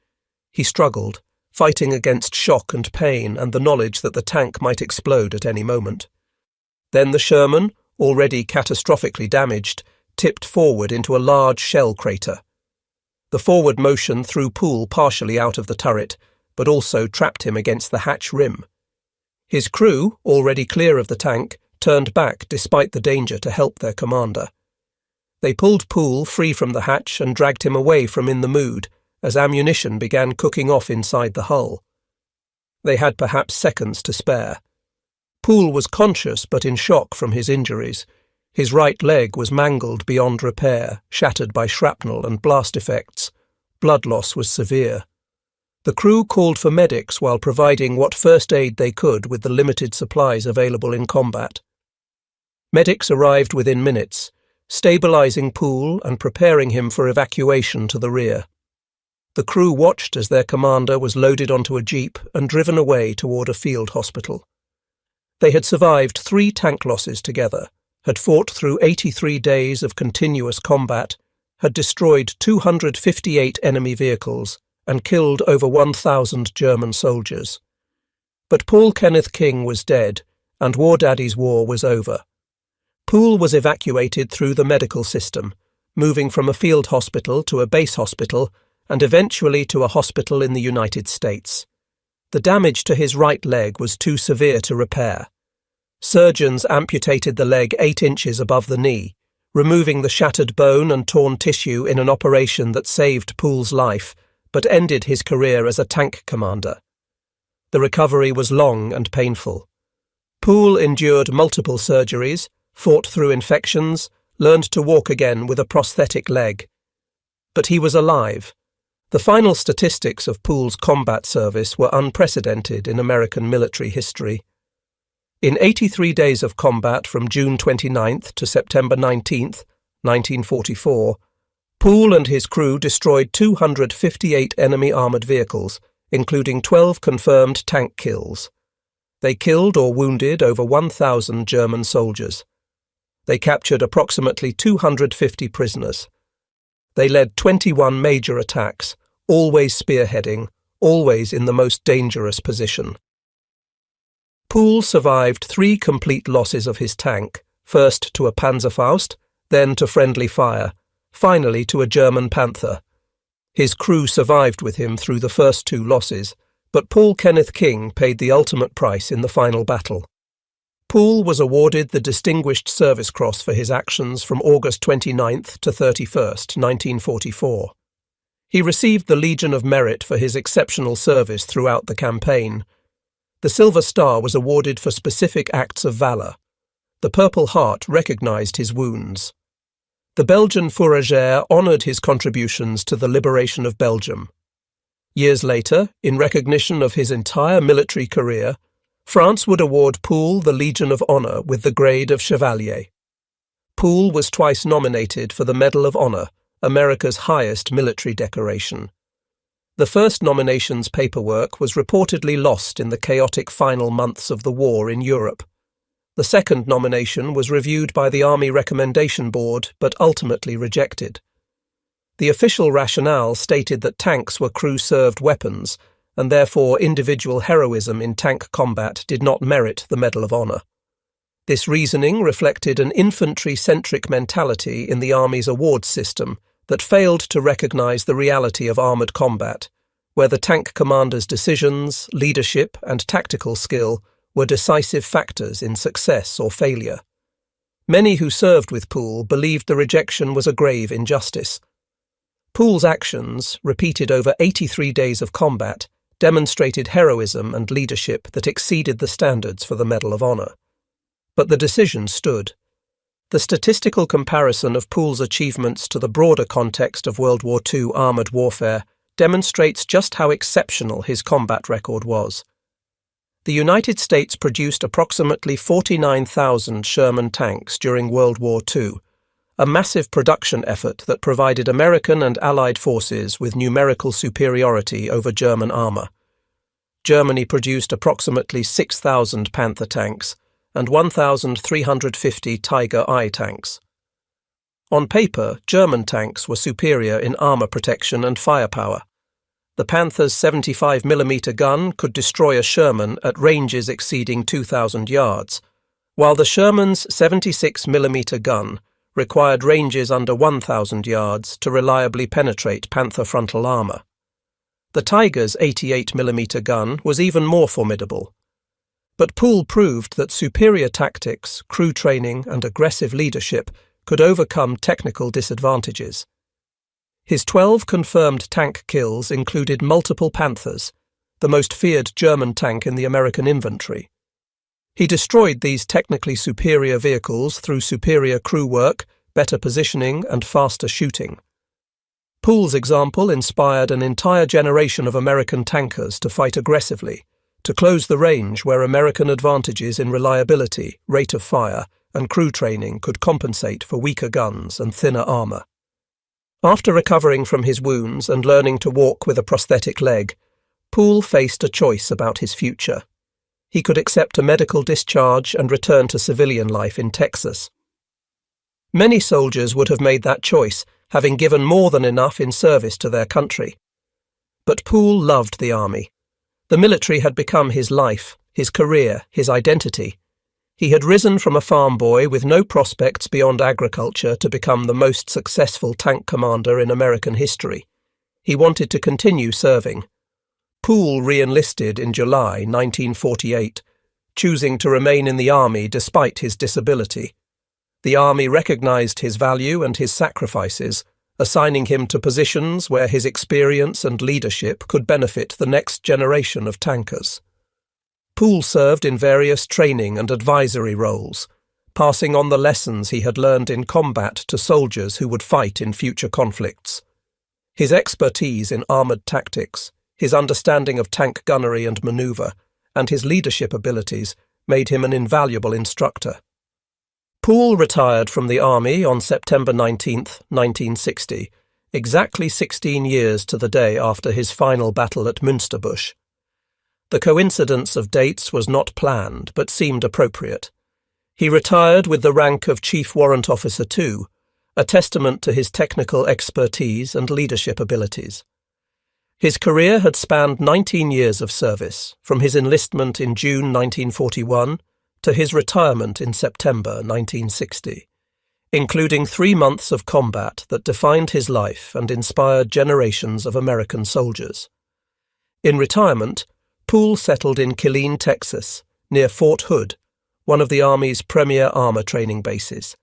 He struggled, fighting against shock and pain and the knowledge that the tank might explode at any moment. Then the Sherman, already catastrophically damaged, tipped forward into a large shell crater. The forward motion threw Poole partially out of the turret, but also trapped him against the hatch rim. His crew, already clear of the tank, turned back despite the danger to help their commander. They pulled Poole free from the hatch and dragged him away from In the Mood as ammunition began cooking off inside the hull. They had perhaps seconds to spare. Poole was conscious but in shock from his injuries. His right leg was mangled beyond repair, shattered by shrapnel and blast effects. Blood loss was severe. The crew called for medics while providing what first aid they could with the limited supplies available in combat. Medics arrived within minutes, stabilizing Poole and preparing him for evacuation to the rear. The crew watched as their commander was loaded onto a jeep and driven away toward a field hospital. They had survived 3 tank losses together, had fought through 83 days of continuous combat, had destroyed 258 enemy vehicles, and killed over 1,000 German soldiers. But Paul Kenneth King was dead, and War Daddy's war was over. Poole was evacuated through the medical system, moving from a field hospital to a base hospital, and eventually to a hospital in the United States. The damage to his right leg was too severe to repair. Surgeons amputated the leg 8 inches above the knee, removing the shattered bone and torn tissue in an operation that saved Poole's life, but ended his career as a tank commander. The recovery was long and painful. Poole endured multiple surgeries, fought through infections, learned to walk again with a prosthetic leg. But he was alive. The final statistics of Poole's combat service were unprecedented in American military history. In 83 days of combat from June 29th to September 19th, 1944, Poole and his crew destroyed 258 enemy armoured vehicles, including 12 confirmed tank kills. They killed or wounded over 1,000 German soldiers. They captured approximately 250 prisoners. They led 21 major attacks, always spearheading, always in the most dangerous position. Poole survived 3 complete losses of his tank, first to a Panzerfaust, then to friendly fire, finally to a German Panther. His crew survived with him through the first 2 losses, but Paul Kenneth King paid the ultimate price in the final battle. Poole was awarded the Distinguished Service Cross for his actions from August 29th to 31st, 1944. He received the Legion of Merit for his exceptional service throughout the campaign. The Silver Star was awarded for specific acts of valour. The Purple Heart recognised his wounds. The Belgian Fourragère honoured his contributions to the liberation of Belgium. Years later, in recognition of his entire military career, France would award Poole the Legion of Honour with the grade of Chevalier. Poole was twice nominated for the Medal of Honour, America's highest military decoration. The first nomination's paperwork was reportedly lost in the chaotic final months of the war in Europe. The second nomination was reviewed by the Army Recommendation Board but ultimately rejected. The official rationale stated that tanks were crew-served weapons, and therefore individual heroism in tank combat did not merit the Medal of Honour. This reasoning reflected an infantry-centric mentality in the Army's awards system that failed to recognise the reality of armoured combat, where the tank commander's decisions, leadership and tactical skill were decisive factors in success or failure. Many who served with Poole believed the rejection was a grave injustice. Poole's actions, repeated over 83 days of combat, demonstrated heroism and leadership that exceeded the standards for the Medal of Honour. But the decision stood. The statistical comparison of Poole's achievements to the broader context of World War II armoured warfare demonstrates just how exceptional his combat record was. The United States produced approximately 49,000 Sherman tanks during World War II, a massive production effort that provided American and Allied forces with numerical superiority over German armour. Germany produced approximately 6,000 Panther tanks and 1,350 Tiger I tanks. On paper, German tanks were superior in armour protection and firepower. The Panther's 75mm gun could destroy a Sherman at ranges exceeding 2,000 yards, while the Sherman's 76mm gun required ranges under 1,000 yards to reliably penetrate Panther frontal armour. The Tiger's 88mm gun was even more formidable. But Poole proved that superior tactics, crew training and aggressive leadership could overcome technical disadvantages. His 12 confirmed tank kills included multiple Panthers, the most feared German tank in the American infantry. He destroyed these technically superior vehicles through superior crew work, better positioning, and faster shooting. Poole's example inspired an entire generation of American tankers to fight aggressively, to close the range where American advantages in reliability, rate of fire, and crew training could compensate for weaker guns and thinner armour. After recovering from his wounds and learning to walk with a prosthetic leg, Poole faced a choice about his future. He could accept a medical discharge and return to civilian life in Texas. Many soldiers would have made that choice, having given more than enough in service to their country. But Poole loved the army. The military had become his life, his career, his identity. He had risen from a farm boy with no prospects beyond agriculture to become the most successful tank commander in American history. He wanted to continue serving. Poole re-enlisted in July 1948, choosing to remain in the army despite his disability. The army recognized his value and his sacrifices, assigning him to positions where his experience and leadership could benefit the next generation of tankers. Poole served in various training and advisory roles, passing on the lessons he had learned in combat to soldiers who would fight in future conflicts. His expertise in armoured tactics, his understanding of tank gunnery and manoeuvre, and his leadership abilities made him an invaluable instructor. Poole retired from the army on September 19, 1960, exactly 16 years to the day after his final battle at Münsterbusch. The coincidence of dates was not planned, but seemed appropriate. He retired with the rank of Chief Warrant Officer II, a testament to his technical expertise and leadership abilities. His career had spanned 19 years of service, from his enlistment in June 1941 to his retirement in September 1960, including 3 months of combat that defined his life and inspired generations of American soldiers. In retirement, Poole settled in Killeen, Texas, near Fort Hood, one of the Army's premier armour training bases.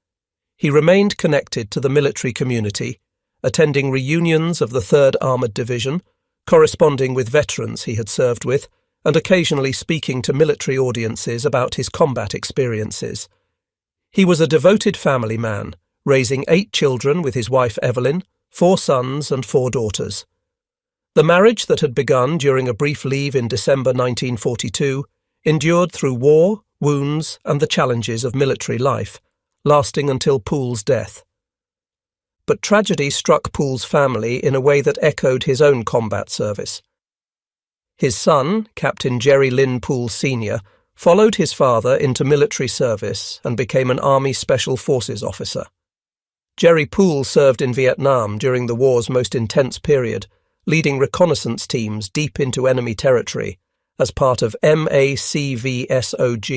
He remained connected to the military community, attending reunions of the 3rd Armoured Division, corresponding with veterans he had served with, and occasionally speaking to military audiences about his combat experiences. He was a devoted family man, raising 8 children with his wife Evelyn, 4 sons and 4 daughters. The marriage that had begun during a brief leave in December 1942 endured through war, wounds, and the challenges of military life, lasting until Poole's death. But tragedy struck Poole's family in a way that echoed his own combat service. His son, Captain Jerry Lynn Poole Sr., followed his father into military service and became an Army Special Forces officer. Jerry Poole served in Vietnam during the war's most intense period, leading reconnaissance teams deep into enemy territory as part of MACVSOG,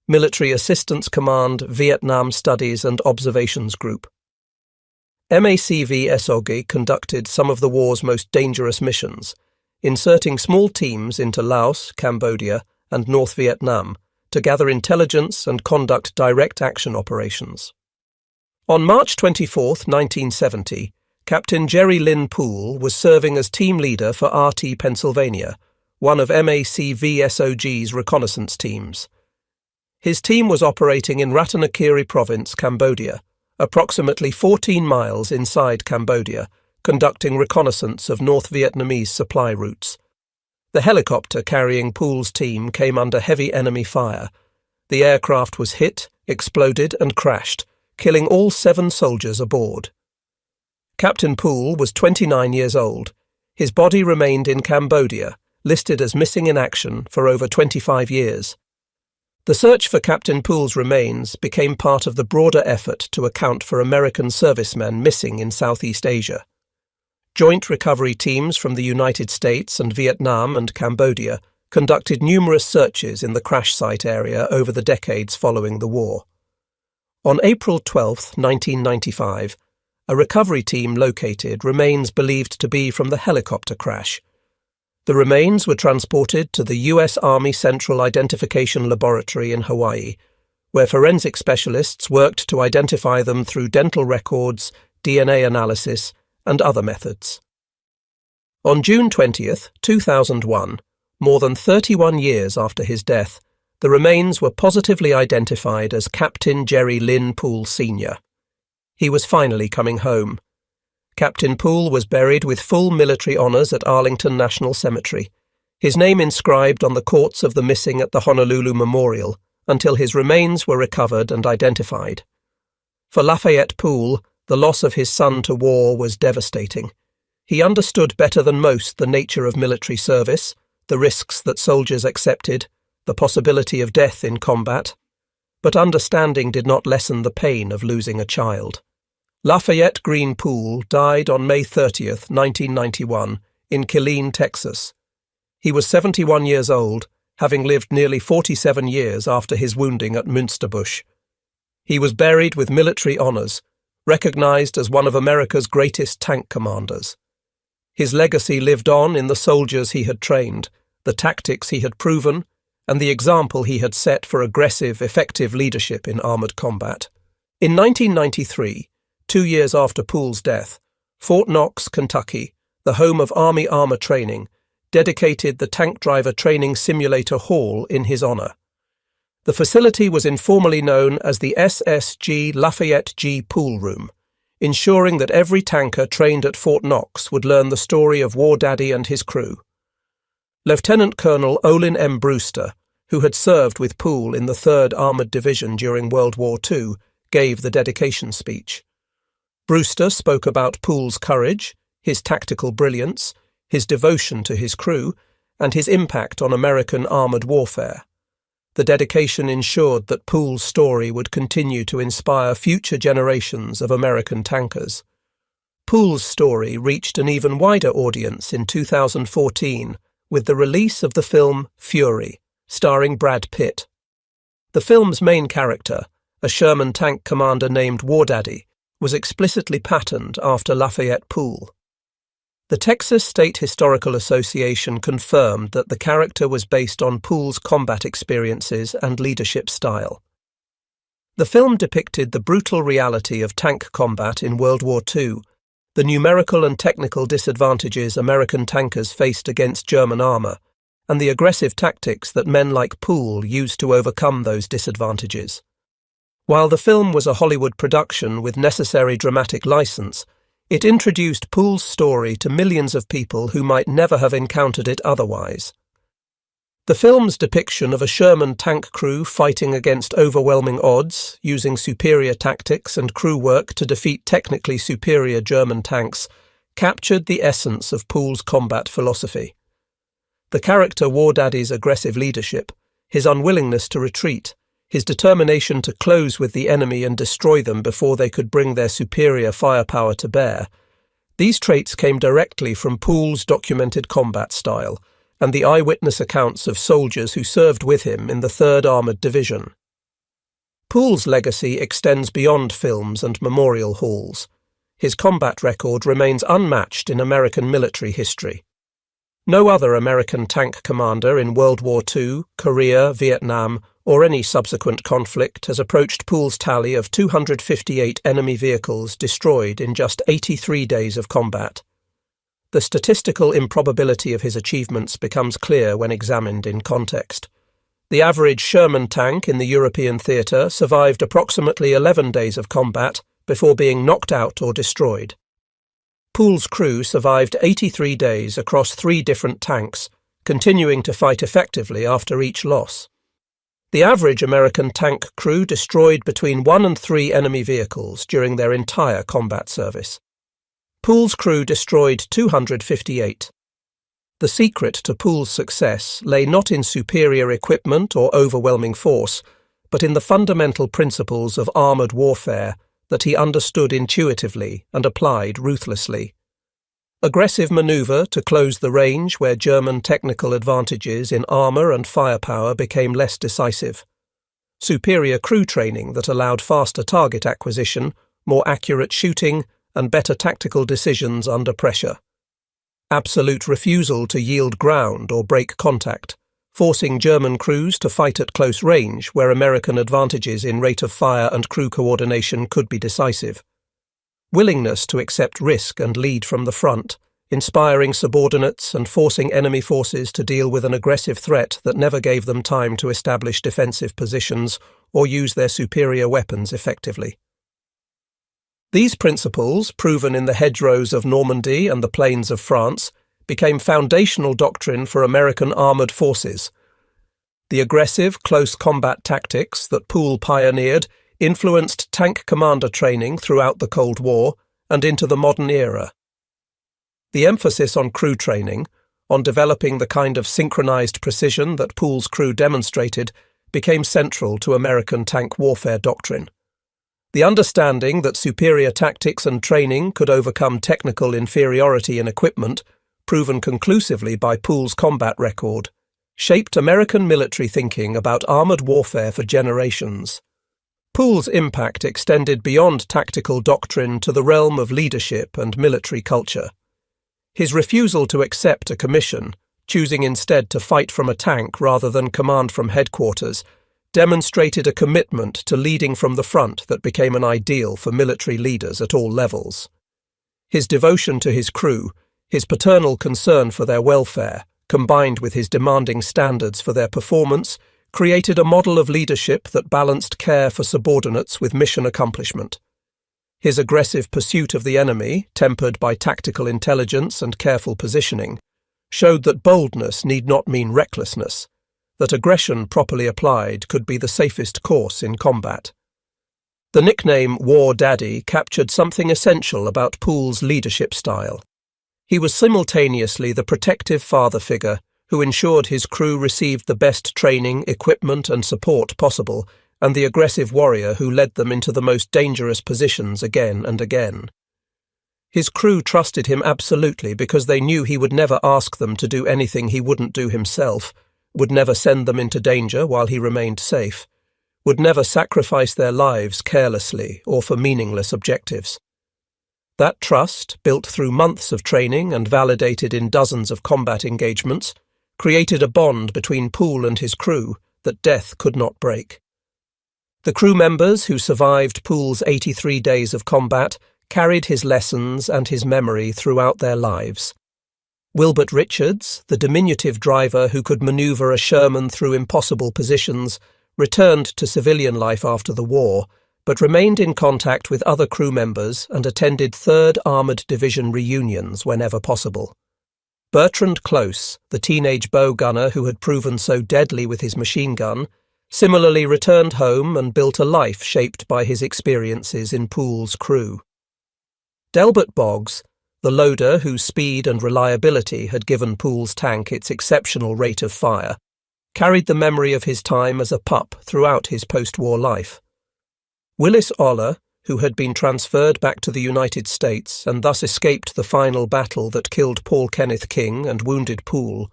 Military Assistance Command Vietnam Studies and Observations Group. MACVSOG conducted some of the war's most dangerous missions, inserting small teams into Laos, Cambodia, and North Vietnam to gather intelligence and conduct direct action operations. On March 24, 1970, Captain Jerry Lynn Poole was serving as team leader for RT Pennsylvania, one of MACVSOG's reconnaissance teams. His team was operating in Ratanakiri Province, Cambodia, approximately 14 miles inside Cambodia, conducting reconnaissance of North Vietnamese supply routes. The helicopter carrying Poole's team came under heavy enemy fire. The aircraft was hit, exploded, and crashed, killing all 7 soldiers aboard. Captain Poole was 29 years old. His body remained in Cambodia, listed as missing in action for over 25 years. The search for Captain Poole's remains became part of the broader effort to account for American servicemen missing in Southeast Asia. Joint recovery teams from the United States and Vietnam and Cambodia conducted numerous searches in the crash site area over the decades following the war. On April 12, 1995, a recovery team located remains believed to be from the helicopter crash. The remains were transported to the U.S. Army Central Identification Laboratory in Hawaii, where forensic specialists worked to identify them through dental records, DNA analysis, and other methods. On June 20, 2001, more than 31 years after his death, the remains were positively identified as Captain Jerry Lynn Poole Sr. He was finally coming home. Captain Poole was buried with full military honours at Arlington National Cemetery, his name inscribed on the corpse of the missing at the Honolulu Memorial, until his remains were recovered and identified. For Lafayette Poole, the loss of his son to war was devastating. He understood better than most the nature of military service, the risks that soldiers accepted, the possibility of death in combat, but understanding did not lessen the pain of losing a child. Lafayette Green Poole died on May 30, 1991, in Killeen, Texas. He was 71 years old, having lived nearly 47 years after his wounding at Münsterbusch. He was buried with military honours, recognised as one of America's greatest tank commanders. His legacy lived on in the soldiers he had trained, the tactics he had proven, and the example he had set for aggressive, effective leadership in armoured combat. In 1993, 2 years after Poole's death, Fort Knox, Kentucky, the home of Army armour training, dedicated the Tank Driver Training Simulator Hall in his honour. The facility was informally known as the SSG Lafayette G Poole Room, ensuring that every tanker trained at Fort Knox would learn the story of War Daddy and his crew. Lieutenant Colonel Olin M. Brewster, who had served with Poole in the 3rd Armoured Division during World War II, gave the dedication speech. Brewster spoke about Poole's courage, his tactical brilliance, his devotion to his crew, and his impact on American armoured warfare. The dedication ensured that Poole's story would continue to inspire future generations of American tankers. Poole's story reached an even wider audience in 2014 with the release of the film Fury, starring Brad Pitt. The film's main character, a Sherman tank commander named War Daddy, was explicitly patterned after Lafayette Poole. The Texas State Historical Association confirmed that the character was based on Poole's combat experiences and leadership style. The film depicted the brutal reality of tank combat in World War II, the numerical and technical disadvantages American tankers faced against German armour, and the aggressive tactics that men like Poole used to overcome those disadvantages. While the film was a Hollywood production with necessary dramatic license, it introduced Poole's story to millions of people who might never have encountered it otherwise. The film's depiction of a Sherman tank crew fighting against overwhelming odds, using superior tactics and crew work to defeat technically superior German tanks, captured the essence of Poole's combat philosophy. The character War Daddy's aggressive leadership, his unwillingness to retreat, his determination to close with the enemy and destroy them before they could bring their superior firepower to bear. These traits came directly from Poole's documented combat style and the eyewitness accounts of soldiers who served with him in the 3rd Armoured Division. Poole's legacy extends beyond films and memorial halls. His combat record remains unmatched in American military history. No other American tank commander in World War II, Korea, Vietnam, or any subsequent conflict has approached Poole's tally of 258 enemy vehicles destroyed in just 83 days of combat. The statistical improbability of his achievements becomes clear when examined in context. The average Sherman tank in the European theatre survived approximately 11 days of combat before being knocked out or destroyed. Poole's crew survived 83 days across 3 different tanks, continuing to fight effectively after each loss. The average American tank crew destroyed between 1 and 3 enemy vehicles during their entire combat service. Poole's crew destroyed 258. The secret to Poole's success lay not in superior equipment or overwhelming force, but in the fundamental principles of armoured warfare that he understood intuitively and applied ruthlessly. Aggressive manoeuvre to close the range where German technical advantages in armour and firepower became less decisive. Superior crew training that allowed faster target acquisition, more accurate shooting, and better tactical decisions under pressure. Absolute refusal to yield ground or break contact, forcing German crews to fight at close range where American advantages in rate of fire and crew coordination could be decisive. Willingness to accept risk and lead from the front, inspiring subordinates and forcing enemy forces to deal with an aggressive threat that never gave them time to establish defensive positions or use their superior weapons effectively. These principles, proven in the hedgerows of Normandy and the plains of France, became foundational doctrine for American armoured forces. The aggressive, close combat tactics that Poole pioneered influenced tank commander training throughout the Cold War and into the modern era. The emphasis on crew training, on developing the kind of synchronized precision that Poole's crew demonstrated, became central to American tank warfare doctrine. The understanding that superior tactics and training could overcome technical inferiority in equipment, proven conclusively by Poole's combat record, shaped American military thinking about armoured warfare for generations. Poole's impact extended beyond tactical doctrine to the realm of leadership and military culture. His refusal to accept a commission, choosing instead to fight from a tank rather than command from headquarters, demonstrated a commitment to leading from the front that became an ideal for military leaders at all levels. His devotion to his crew, his paternal concern for their welfare, combined with his demanding standards for their performance, created a model of leadership that balanced care for subordinates with mission accomplishment. His aggressive pursuit of the enemy, tempered by tactical intelligence and careful positioning, showed that boldness need not mean recklessness, that aggression properly applied could be the safest course in combat. The nickname War Daddy captured something essential about Poole's leadership style. He was simultaneously the protective father figure who ensured his crew received the best training, equipment and support possible, and the aggressive warrior who led them into the most dangerous positions again and again. His crew trusted him absolutely because they knew he would never ask them to do anything he wouldn't do himself, would never send them into danger while he remained safe, would never sacrifice their lives carelessly or for meaningless objectives. That trust, built through months of training and validated in dozens of combat engagements, created a bond between Poole and his crew that death could not break. The crew members who survived Poole's 83 days of combat carried his lessons and his memory throughout their lives. Wilbert Richards, the diminutive driver who could maneuver a Sherman through impossible positions, returned to civilian life after the war, but remained in contact with other crew members and attended 3rd Armoured Division reunions whenever possible. Bertrand Close, the teenage bow gunner who had proven so deadly with his machine gun, similarly returned home and built a life shaped by his experiences in Poole's crew. Delbert Boggs, the loader whose speed and reliability had given Poole's tank its exceptional rate of fire, carried the memory of his time as a pup throughout his post-war life. Willis Oller, who had been transferred back to the United States and thus escaped the final battle that killed Paul Kenneth King and wounded Poole,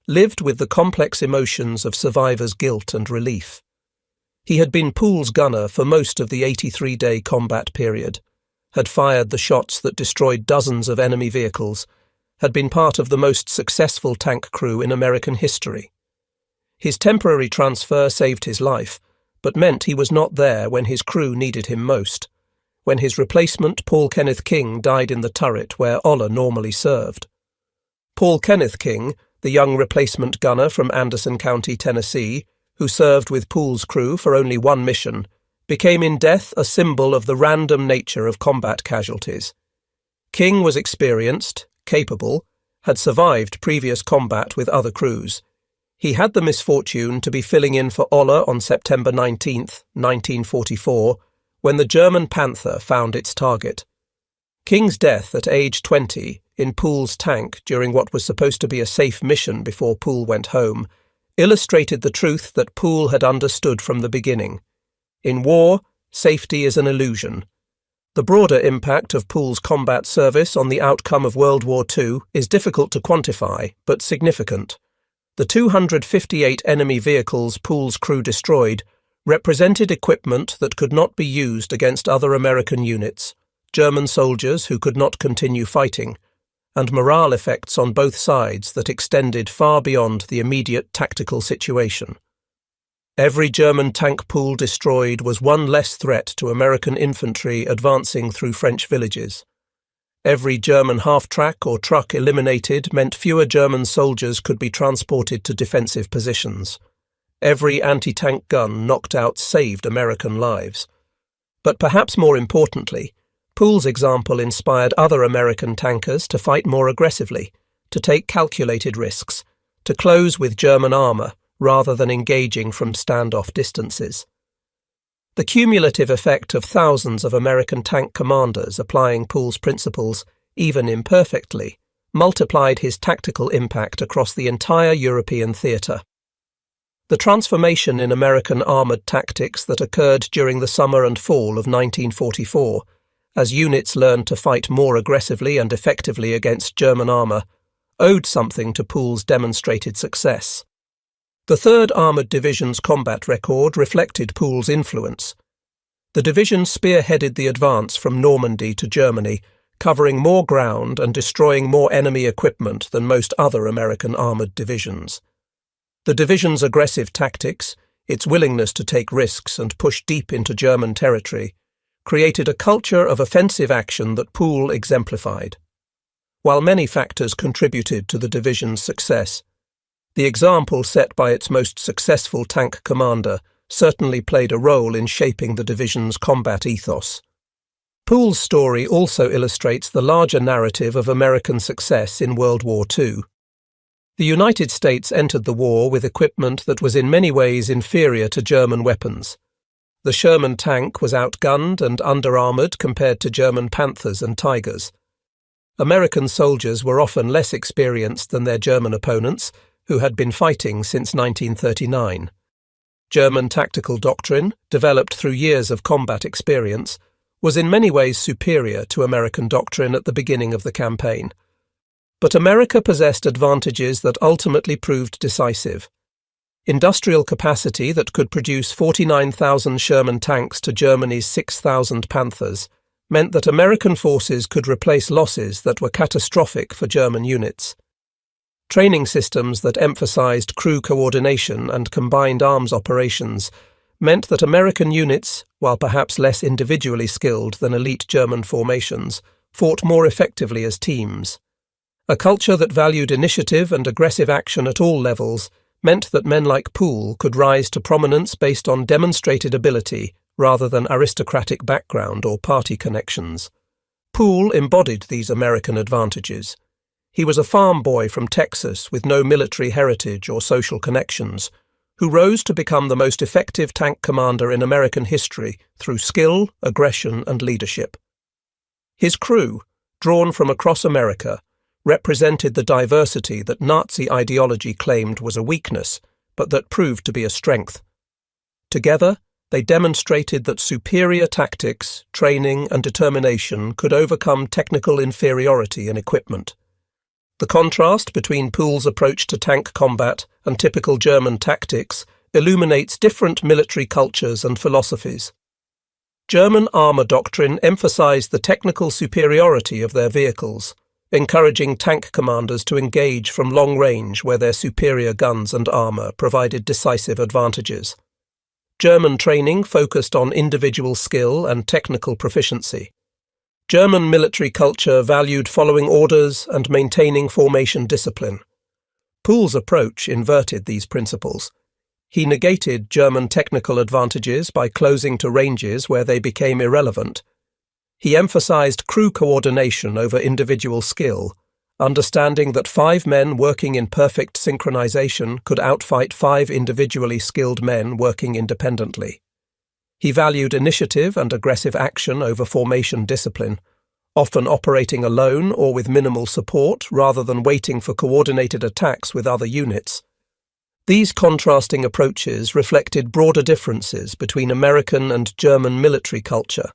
lived with the complex emotions of survivor's guilt and relief. He had been Poole's gunner for most of the 83-day combat period, had fired the shots that destroyed dozens of enemy vehicles, had been part of the most successful tank crew in American history. His temporary transfer saved his life, but meant he was not there when his crew needed him most, when his replacement Paul Kenneth King died in the turret where Oller normally served. Paul Kenneth King, the young replacement gunner from Anderson County, Tennessee, who served with Poole's crew for only one mission, became in death a symbol of the random nature of combat casualties. King was experienced, capable, had survived previous combat with other crews. He had the misfortune to be filling in for Oller on September 19, 1944, when the German Panther found its target. King's death at age 20 in Poole's tank during what was supposed to be a safe mission before Poole went home illustrated the truth that Poole had understood from the beginning. In war, safety is an illusion. The broader impact of Poole's combat service on the outcome of World War II is difficult to quantify, but significant. The 258 enemy vehicles Poole's crew destroyed represented equipment that could not be used against other American units, German soldiers who could not continue fighting, and morale effects on both sides that extended far beyond the immediate tactical situation. Every German tank pool destroyed was one less threat to American infantry advancing through French villages. Every German half-track or truck eliminated meant fewer German soldiers could be transported to defensive positions. Every anti-tank gun knocked out saved American lives. But perhaps more importantly, Poole's example inspired other American tankers to fight more aggressively, to take calculated risks, to close with German armour rather than engaging from standoff distances. The cumulative effect of thousands of American tank commanders applying Poole's principles, even imperfectly, multiplied his tactical impact across the entire European theatre. The transformation in American armoured tactics that occurred during the summer and fall of 1944, as units learned to fight more aggressively and effectively against German armour, owed something to Poole's demonstrated success. The 3rd Armoured Division's combat record reflected Poole's influence. The division spearheaded the advance from Normandy to Germany, covering more ground and destroying more enemy equipment than most other American armoured divisions. The division's aggressive tactics, its willingness to take risks and push deep into German territory, created a culture of offensive action that Poole exemplified. While many factors contributed to the division's success, the example set by its most successful tank commander certainly played a role in shaping the division's combat ethos. Poole's story also illustrates the larger narrative of American success in World War II. The United States entered the war with equipment that was in many ways inferior to German weapons. The Sherman tank was outgunned and under-armoured compared to German Panthers and Tigers. American soldiers were often less experienced than their German opponents, who had been fighting since 1939. German tactical doctrine, developed through years of combat experience, was in many ways superior to American doctrine at the beginning of the campaign. But America possessed advantages that ultimately proved decisive. Industrial capacity that could produce 49,000 Sherman tanks to Germany's 6,000 Panthers meant that American forces could replace losses that were catastrophic for German units. Training systems that emphasized crew coordination and combined arms operations meant that American units, while perhaps less individually skilled than elite German formations, fought more effectively as teams. A culture that valued initiative and aggressive action at all levels meant that men like Poole could rise to prominence based on demonstrated ability rather than aristocratic background or party connections. Poole embodied these American advantages. He was a farm boy from Texas with no military heritage or social connections, who rose to become the most effective tank commander in American history through skill, aggression, and leadership. His crew, drawn from across America, represented the diversity that Nazi ideology claimed was a weakness, but that proved to be a strength. Together, they demonstrated that superior tactics, training, and determination could overcome technical inferiority in equipment. The contrast between Poole's approach to tank combat and typical German tactics illuminates different military cultures and philosophies. German armour doctrine emphasized the technical superiority of their vehicles, encouraging tank commanders to engage from long range where their superior guns and armour provided decisive advantages. German training focused on individual skill and technical proficiency. German military culture valued following orders and maintaining formation discipline. Poole's approach inverted these principles. He negated German technical advantages by closing to ranges where they became irrelevant. He emphasized crew coordination over individual skill, understanding that 5 men working in perfect synchronization could outfight 5 individually skilled men working independently. He valued initiative and aggressive action over formation discipline, often operating alone or with minimal support rather than waiting for coordinated attacks with other units. These contrasting approaches reflected broader differences between American and German military culture.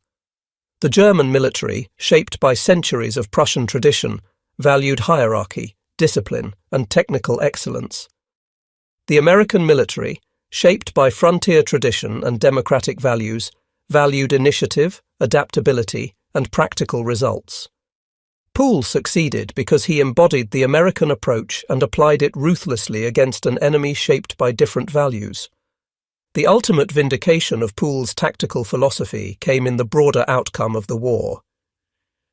The German military, shaped by centuries of Prussian tradition, valued hierarchy, discipline, and technical excellence. The American military, shaped by frontier tradition and democratic values, valued initiative, adaptability, and practical results. Poole succeeded because he embodied the American approach and applied it ruthlessly against an enemy shaped by different values. The ultimate vindication of Poole's tactical philosophy came in the broader outcome of the war.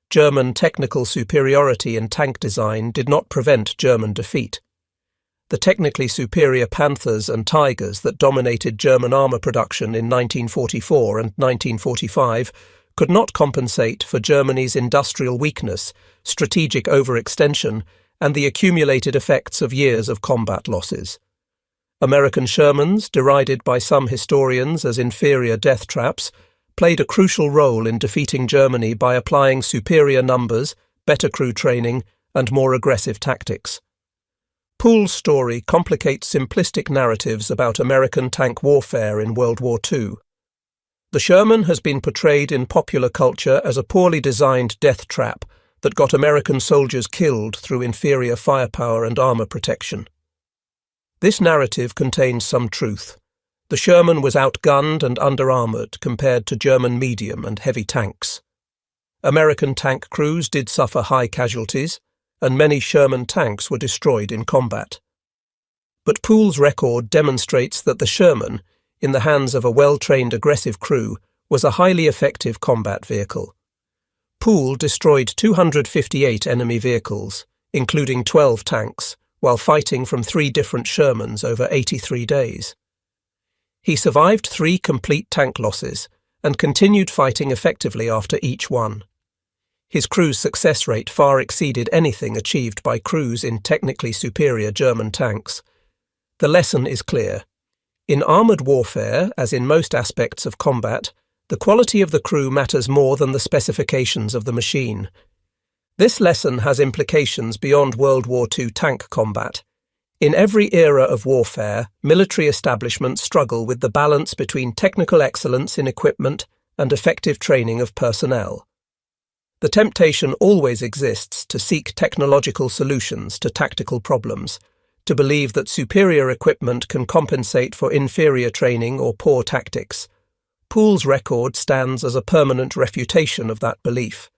German technical superiority in tank design did not prevent German defeat. The technically superior Panthers and Tigers that dominated German armour production in 1944 and 1945 could not compensate for Germany's industrial weakness, strategic overextension, and the accumulated effects of years of combat losses. American Shermans, derided by some historians as inferior death traps, played a crucial role in defeating Germany by applying superior numbers, better crew training, and more aggressive tactics. Poole's story complicates simplistic narratives about American tank warfare in World War II. The Sherman has been portrayed in popular culture as a poorly designed death trap that got American soldiers killed through inferior firepower and armour protection. This narrative contains some truth. The Sherman was outgunned and under-armoured compared to German medium and heavy tanks. American tank crews did suffer high casualties, and many Sherman tanks were destroyed in combat. But Poole's record demonstrates that the Sherman, in the hands of a well-trained aggressive crew, was a highly effective combat vehicle. Poole destroyed 258 enemy vehicles, including 12 tanks, while fighting from 3 different Shermans over 83 days. He survived 3 complete tank losses and continued fighting effectively after each one. His crew's success rate far exceeded anything achieved by crews in technically superior German tanks. The lesson is clear. In armoured warfare, as in most aspects of combat, the quality of the crew matters more than the specifications of the machine. This lesson has implications beyond World War II tank combat. In every era of warfare, military establishments struggle with the balance between technical excellence in equipment and effective training of personnel. The temptation always exists to seek technological solutions to tactical problems, to believe that superior equipment can compensate for inferior training or poor tactics. Poole's record stands as a permanent refutation of that belief.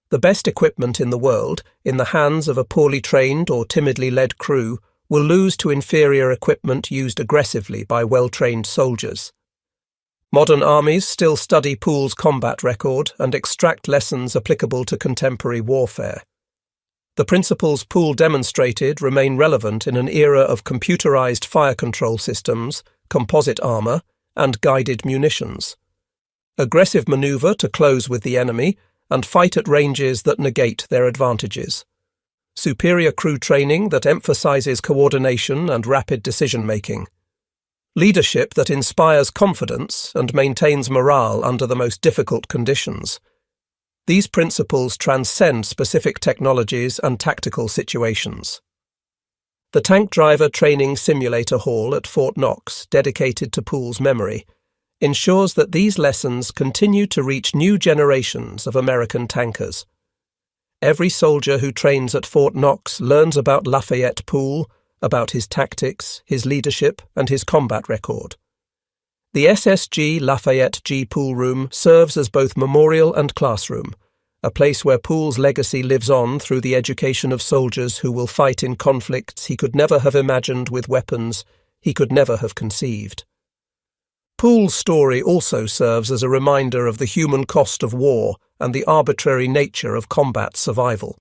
The best equipment in the world, in the hands of a poorly trained or timidly led crew, will lose to inferior equipment used aggressively by well-trained soldiers. Modern armies still study Poole's combat record and extract lessons applicable to contemporary warfare. The principles Poole demonstrated remain relevant in an era of computerized fire control systems, composite armor, and guided munitions. Aggressive maneuver to close with the enemy and fight at ranges that negate their advantages. Superior crew training that emphasizes coordination and rapid decision-making. Leadership that inspires confidence and maintains morale under the most difficult conditions. These principles transcend specific technologies and tactical situations. The Tank Driver Training Simulator Hall at Fort Knox, dedicated to Poole's memory, ensures that these lessons continue to reach new generations of American tankers. Every soldier who trains at Fort Knox learns about Lafayette Poole, about his tactics, his leadership, and his combat record. The SSG Lafayette G Poole Room serves as both memorial and classroom, a place where Poole's legacy lives on through the education of soldiers who will fight in conflicts he could never have imagined with weapons he could never have conceived. Poole's story also serves as a reminder of the human cost of war and the arbitrary nature of combat survival.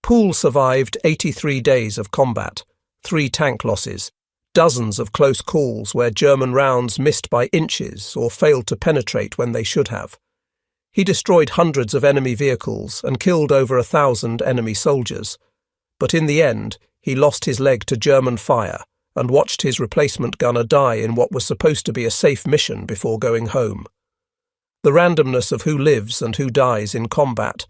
Poole survived 83 days of combat, 3 tank losses, dozens of close calls where German rounds missed by inches or failed to penetrate when they should have. He destroyed hundreds of enemy vehicles and killed over 1,000 enemy soldiers. But in the end, he lost his leg to German fire and watched his replacement gunner die in what was supposed to be a safe mission before going home. The randomness of who lives and who dies in combat,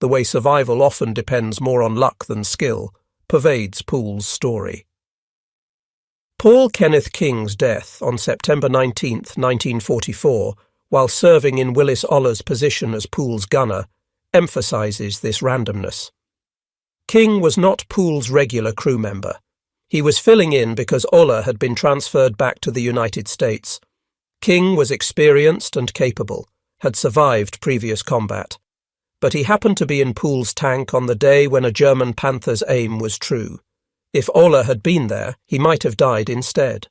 the way survival often depends more on luck than skill, pervades Poole's story. Paul Kenneth King's death on September 19, 1944, while serving in Willis Oller's position as Poole's gunner, emphasizes this randomness. King was not Poole's regular crew member. He was filling in because Oller had been transferred back to the United States. King was experienced and capable, had survived previous combat. but he happened to be in Pool's tank on the day when a German Panther's aim was true. If Ola had been there, he might have died instead.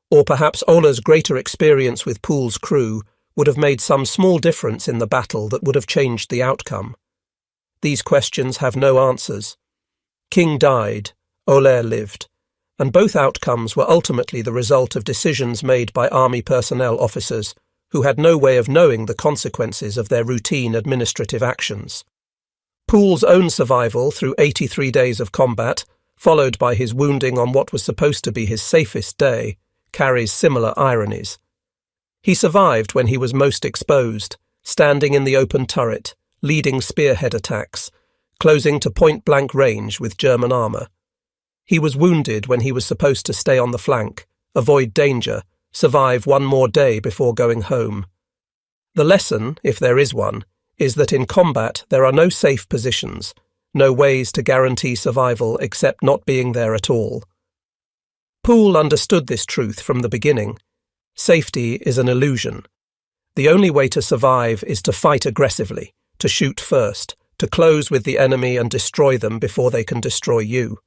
Or perhaps Ola's greater experience with Pool's crew would have made some small difference in the battle that would have changed the outcome. These questions have no answers. King died, Ola lived, and both outcomes were ultimately the result of decisions made by army personnel officers who had no way of knowing the consequences of their routine administrative actions. Pool's own survival through 83 days of combat, followed by his wounding on what was supposed to be his safest day, carries similar ironies. He survived when he was most exposed, standing in the open turret, leading spearhead attacks, closing to point-blank range with German armour. He was wounded when he was supposed to stay on the flank, avoid danger, survive one more day before going home. The lesson, if there is one, is that in combat there are no safe positions, no ways to guarantee survival except not being there at all. Pool understood this truth from the beginning. Safety is an illusion. The only way to survive is to fight aggressively, to shoot first, to close with the enemy and destroy them before they can destroy you.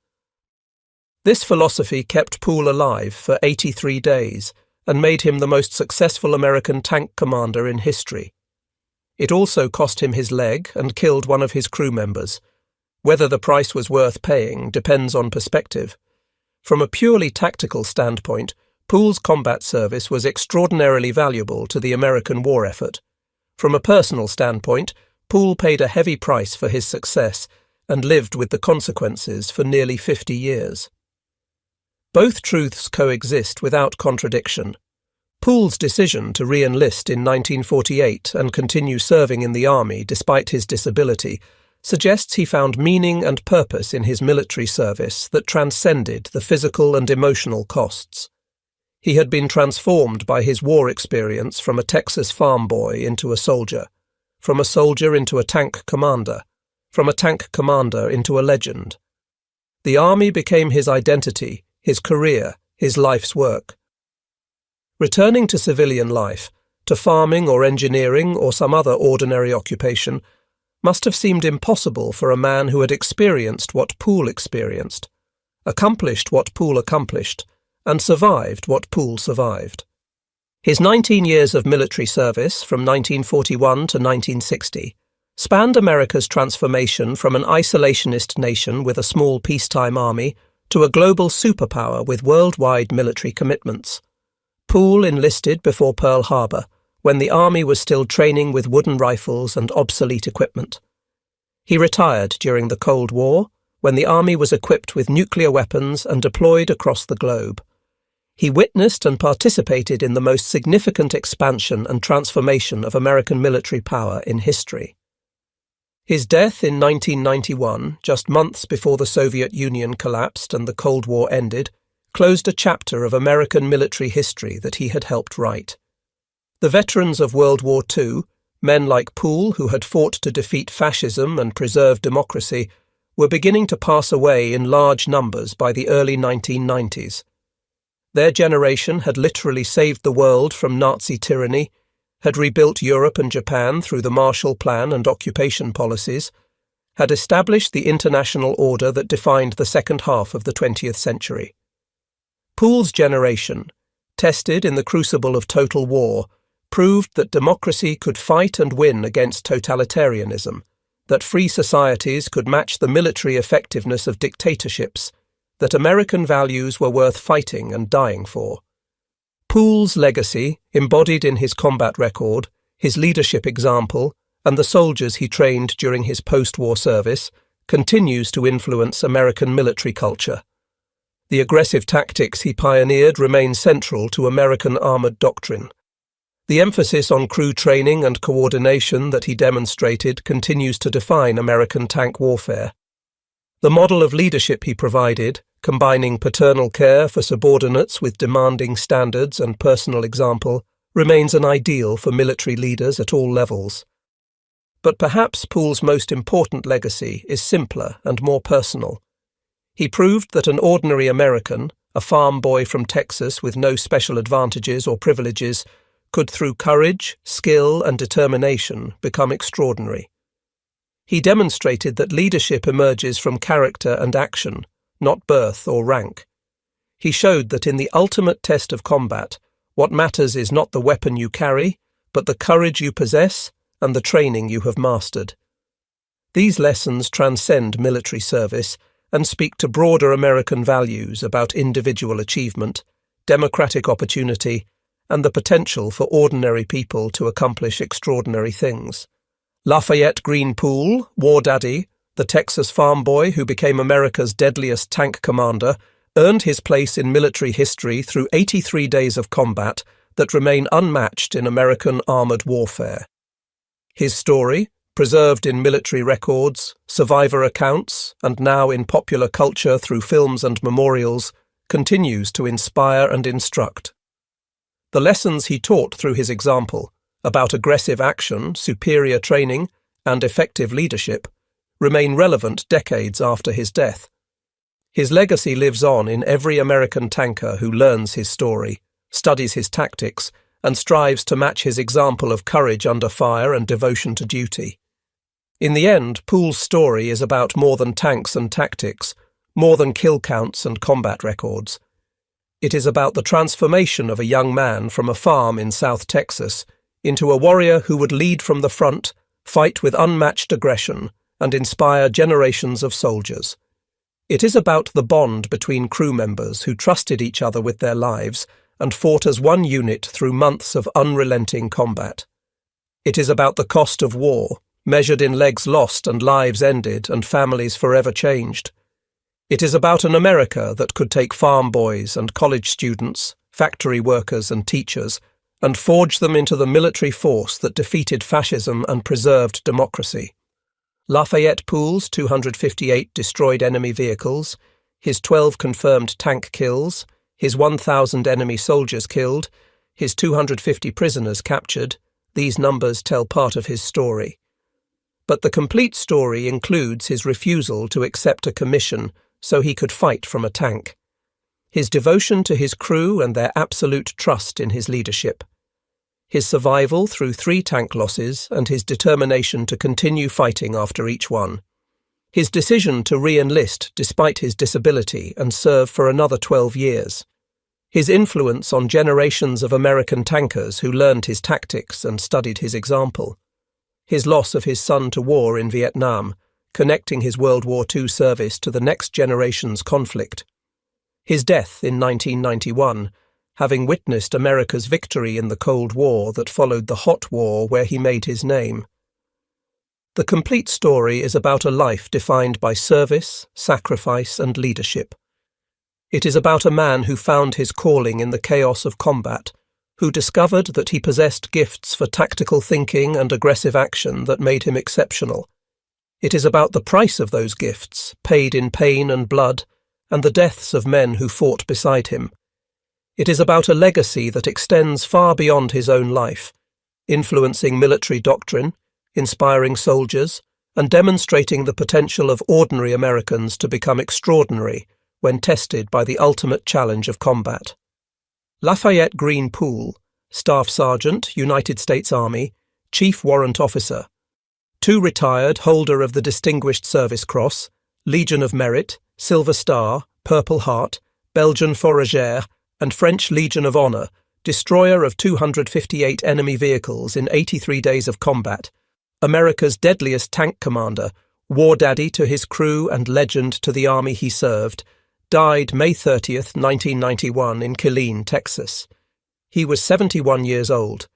This philosophy kept Pool alive for 83 days and made him the most successful American tank commander in history. It also cost him his leg and killed one of his crew members. Whether the price was worth paying depends on perspective. From a purely tactical standpoint, Pool's combat service was extraordinarily valuable to the American war effort. From a personal standpoint, Pool paid a heavy price for his success and lived with the consequences for nearly 50 years. Both truths coexist without contradiction. Pool's decision to re-enlist in 1948 and continue serving in the army despite his disability suggests he found meaning and purpose in his military service that transcended the physical and emotional costs. He had been transformed by his war experience from a Texas farm boy into a soldier, from a soldier into a tank commander, from a tank commander into a legend. The army became his identity, his career, his life's work. Returning to civilian life, to farming or engineering or some other ordinary occupation, must have seemed impossible for a man who had experienced what Pool experienced, accomplished what Pool accomplished, and survived what Pool survived. His 19 years of military service, from 1941 to 1960, spanned America's transformation from an isolationist nation with a small peacetime army to a global superpower with worldwide military commitments. Pool enlisted before Pearl Harbor, when the army was still training with wooden rifles and obsolete equipment. He retired during the Cold War, when the army was equipped with nuclear weapons and deployed across the globe. He witnessed and participated in the most significant expansion and transformation of American military power in history. His death in 1991, just months before the Soviet Union collapsed and the Cold War ended, closed a chapter of American military history that he had helped write. The veterans of World War II, men like Pool who had fought to defeat fascism and preserve democracy, were beginning to pass away in large numbers by the early 1990s. Their generation had literally saved the world from Nazi tyranny, had rebuilt Europe and Japan through the Marshall Plan and occupation policies, had established the international order that defined the second half of the 20th century. Pool's generation, tested in the crucible of total war, proved that democracy could fight and win against totalitarianism, that free societies could match the military effectiveness of dictatorships, that American values were worth fighting and dying for. Pool's legacy, embodied in his combat record, his leadership example, and the soldiers he trained during his post-war service, continues to influence American military culture. The aggressive tactics he pioneered remain central to American armored doctrine. The emphasis on crew training and coordination that he demonstrated continues to define American tank warfare. The model of leadership he provided, combining paternal care for subordinates with demanding standards and personal example, remains an ideal for military leaders at all levels. But perhaps Pool's most important legacy is simpler and more personal. He proved that an ordinary American, a farm boy from Texas with no special advantages or privileges, could through courage, skill and determination become extraordinary. He demonstrated that leadership emerges from character and action, not birth or rank. He showed that in the ultimate test of combat, what matters is not the weapon you carry, but the courage you possess and the training you have mastered. These lessons transcend military service and speak to broader American values about individual achievement, democratic opportunity, and the potential for ordinary people to accomplish extraordinary things. Lafayette Green Poole, War Daddy, the Texas farm boy who became America's deadliest tank commander, earned his place in military history through 83 days of combat that remain unmatched in American armored warfare. His story, preserved in military records, survivor accounts, and now in popular culture through films and memorials, continues to inspire and instruct. The lessons he taught through his example, about aggressive action, superior training, and effective leadership, remain relevant decades after his death. His legacy lives on in every American tanker who learns his story, studies his tactics, and strives to match his example of courage under fire and devotion to duty. In the end, Poole's story is about more than tanks and tactics, more than kill counts and combat records. It is about the transformation of a young man from a farm in South Texas into a warrior who would lead from the front, fight with unmatched aggression, and inspire generations of soldiers. It is about the bond between crew members who trusted each other with their lives and fought as one unit through months of unrelenting combat. It is about the cost of war, measured in legs lost and lives ended and families forever changed. It is about an America that could take farm boys and college students, factory workers and teachers, and forge them into the military force that defeated fascism and preserved democracy. Lafayette Poole's 258 destroyed enemy vehicles, his 12 confirmed tank kills, his 1,000 enemy soldiers killed, his 250 prisoners captured, these numbers tell part of his story. But the complete story includes his refusal to accept a commission so he could fight from a tank, his devotion to his crew and their absolute trust in his leadership, his survival through 3 tank losses and his determination to continue fighting after each one, his decision to re-enlist despite his disability and serve for another 12 years, his influence on generations of American tankers who learned his tactics and studied his example, his loss of his son to war in Vietnam, connecting his World War II service to the next generation's conflict, his death in 1991, having witnessed America's victory in the Cold War that followed the Hot War where he made his name. The complete story is about a life defined by service, sacrifice, and leadership. It is about a man who found his calling in the chaos of combat, who discovered that he possessed gifts for tactical thinking and aggressive action that made him exceptional. It is about the price of those gifts, paid in pain and blood, and the deaths of men who fought beside him. It is about a legacy that extends far beyond his own life, influencing military doctrine, inspiring soldiers, and demonstrating the potential of ordinary Americans to become extraordinary when tested by the ultimate challenge of combat. Lafayette Green Poole, Staff Sergeant, United States Army, Chief Warrant Officer, 2 retired, holder of the Distinguished Service Cross, Legion of Merit, Silver Star, Purple Heart, Belgian Fourragère, and French Legion of Honor, destroyer of 258 enemy vehicles in 83 days of combat, America's deadliest tank commander, war daddy to his crew and legend to the army he served, died May 30th, 1991 in Killeen, Texas. He was 71 years old.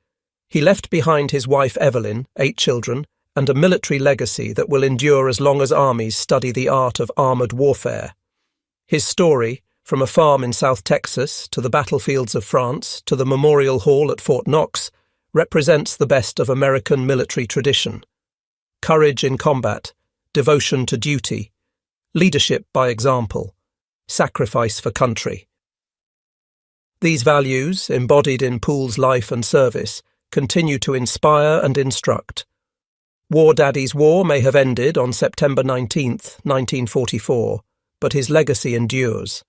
He left behind his wife Evelyn, 8 children, and a military legacy that will endure as long as armies study the art of armored warfare. His story, from a farm in South Texas to the battlefields of France to the Memorial Hall at Fort Knox, represents the best of American military tradition. Courage in combat, devotion to duty, leadership by example, sacrifice for country. These values, embodied in Poole's life and service, continue to inspire and instruct. War Daddy's war may have ended on September 19, 1944, but his legacy endures.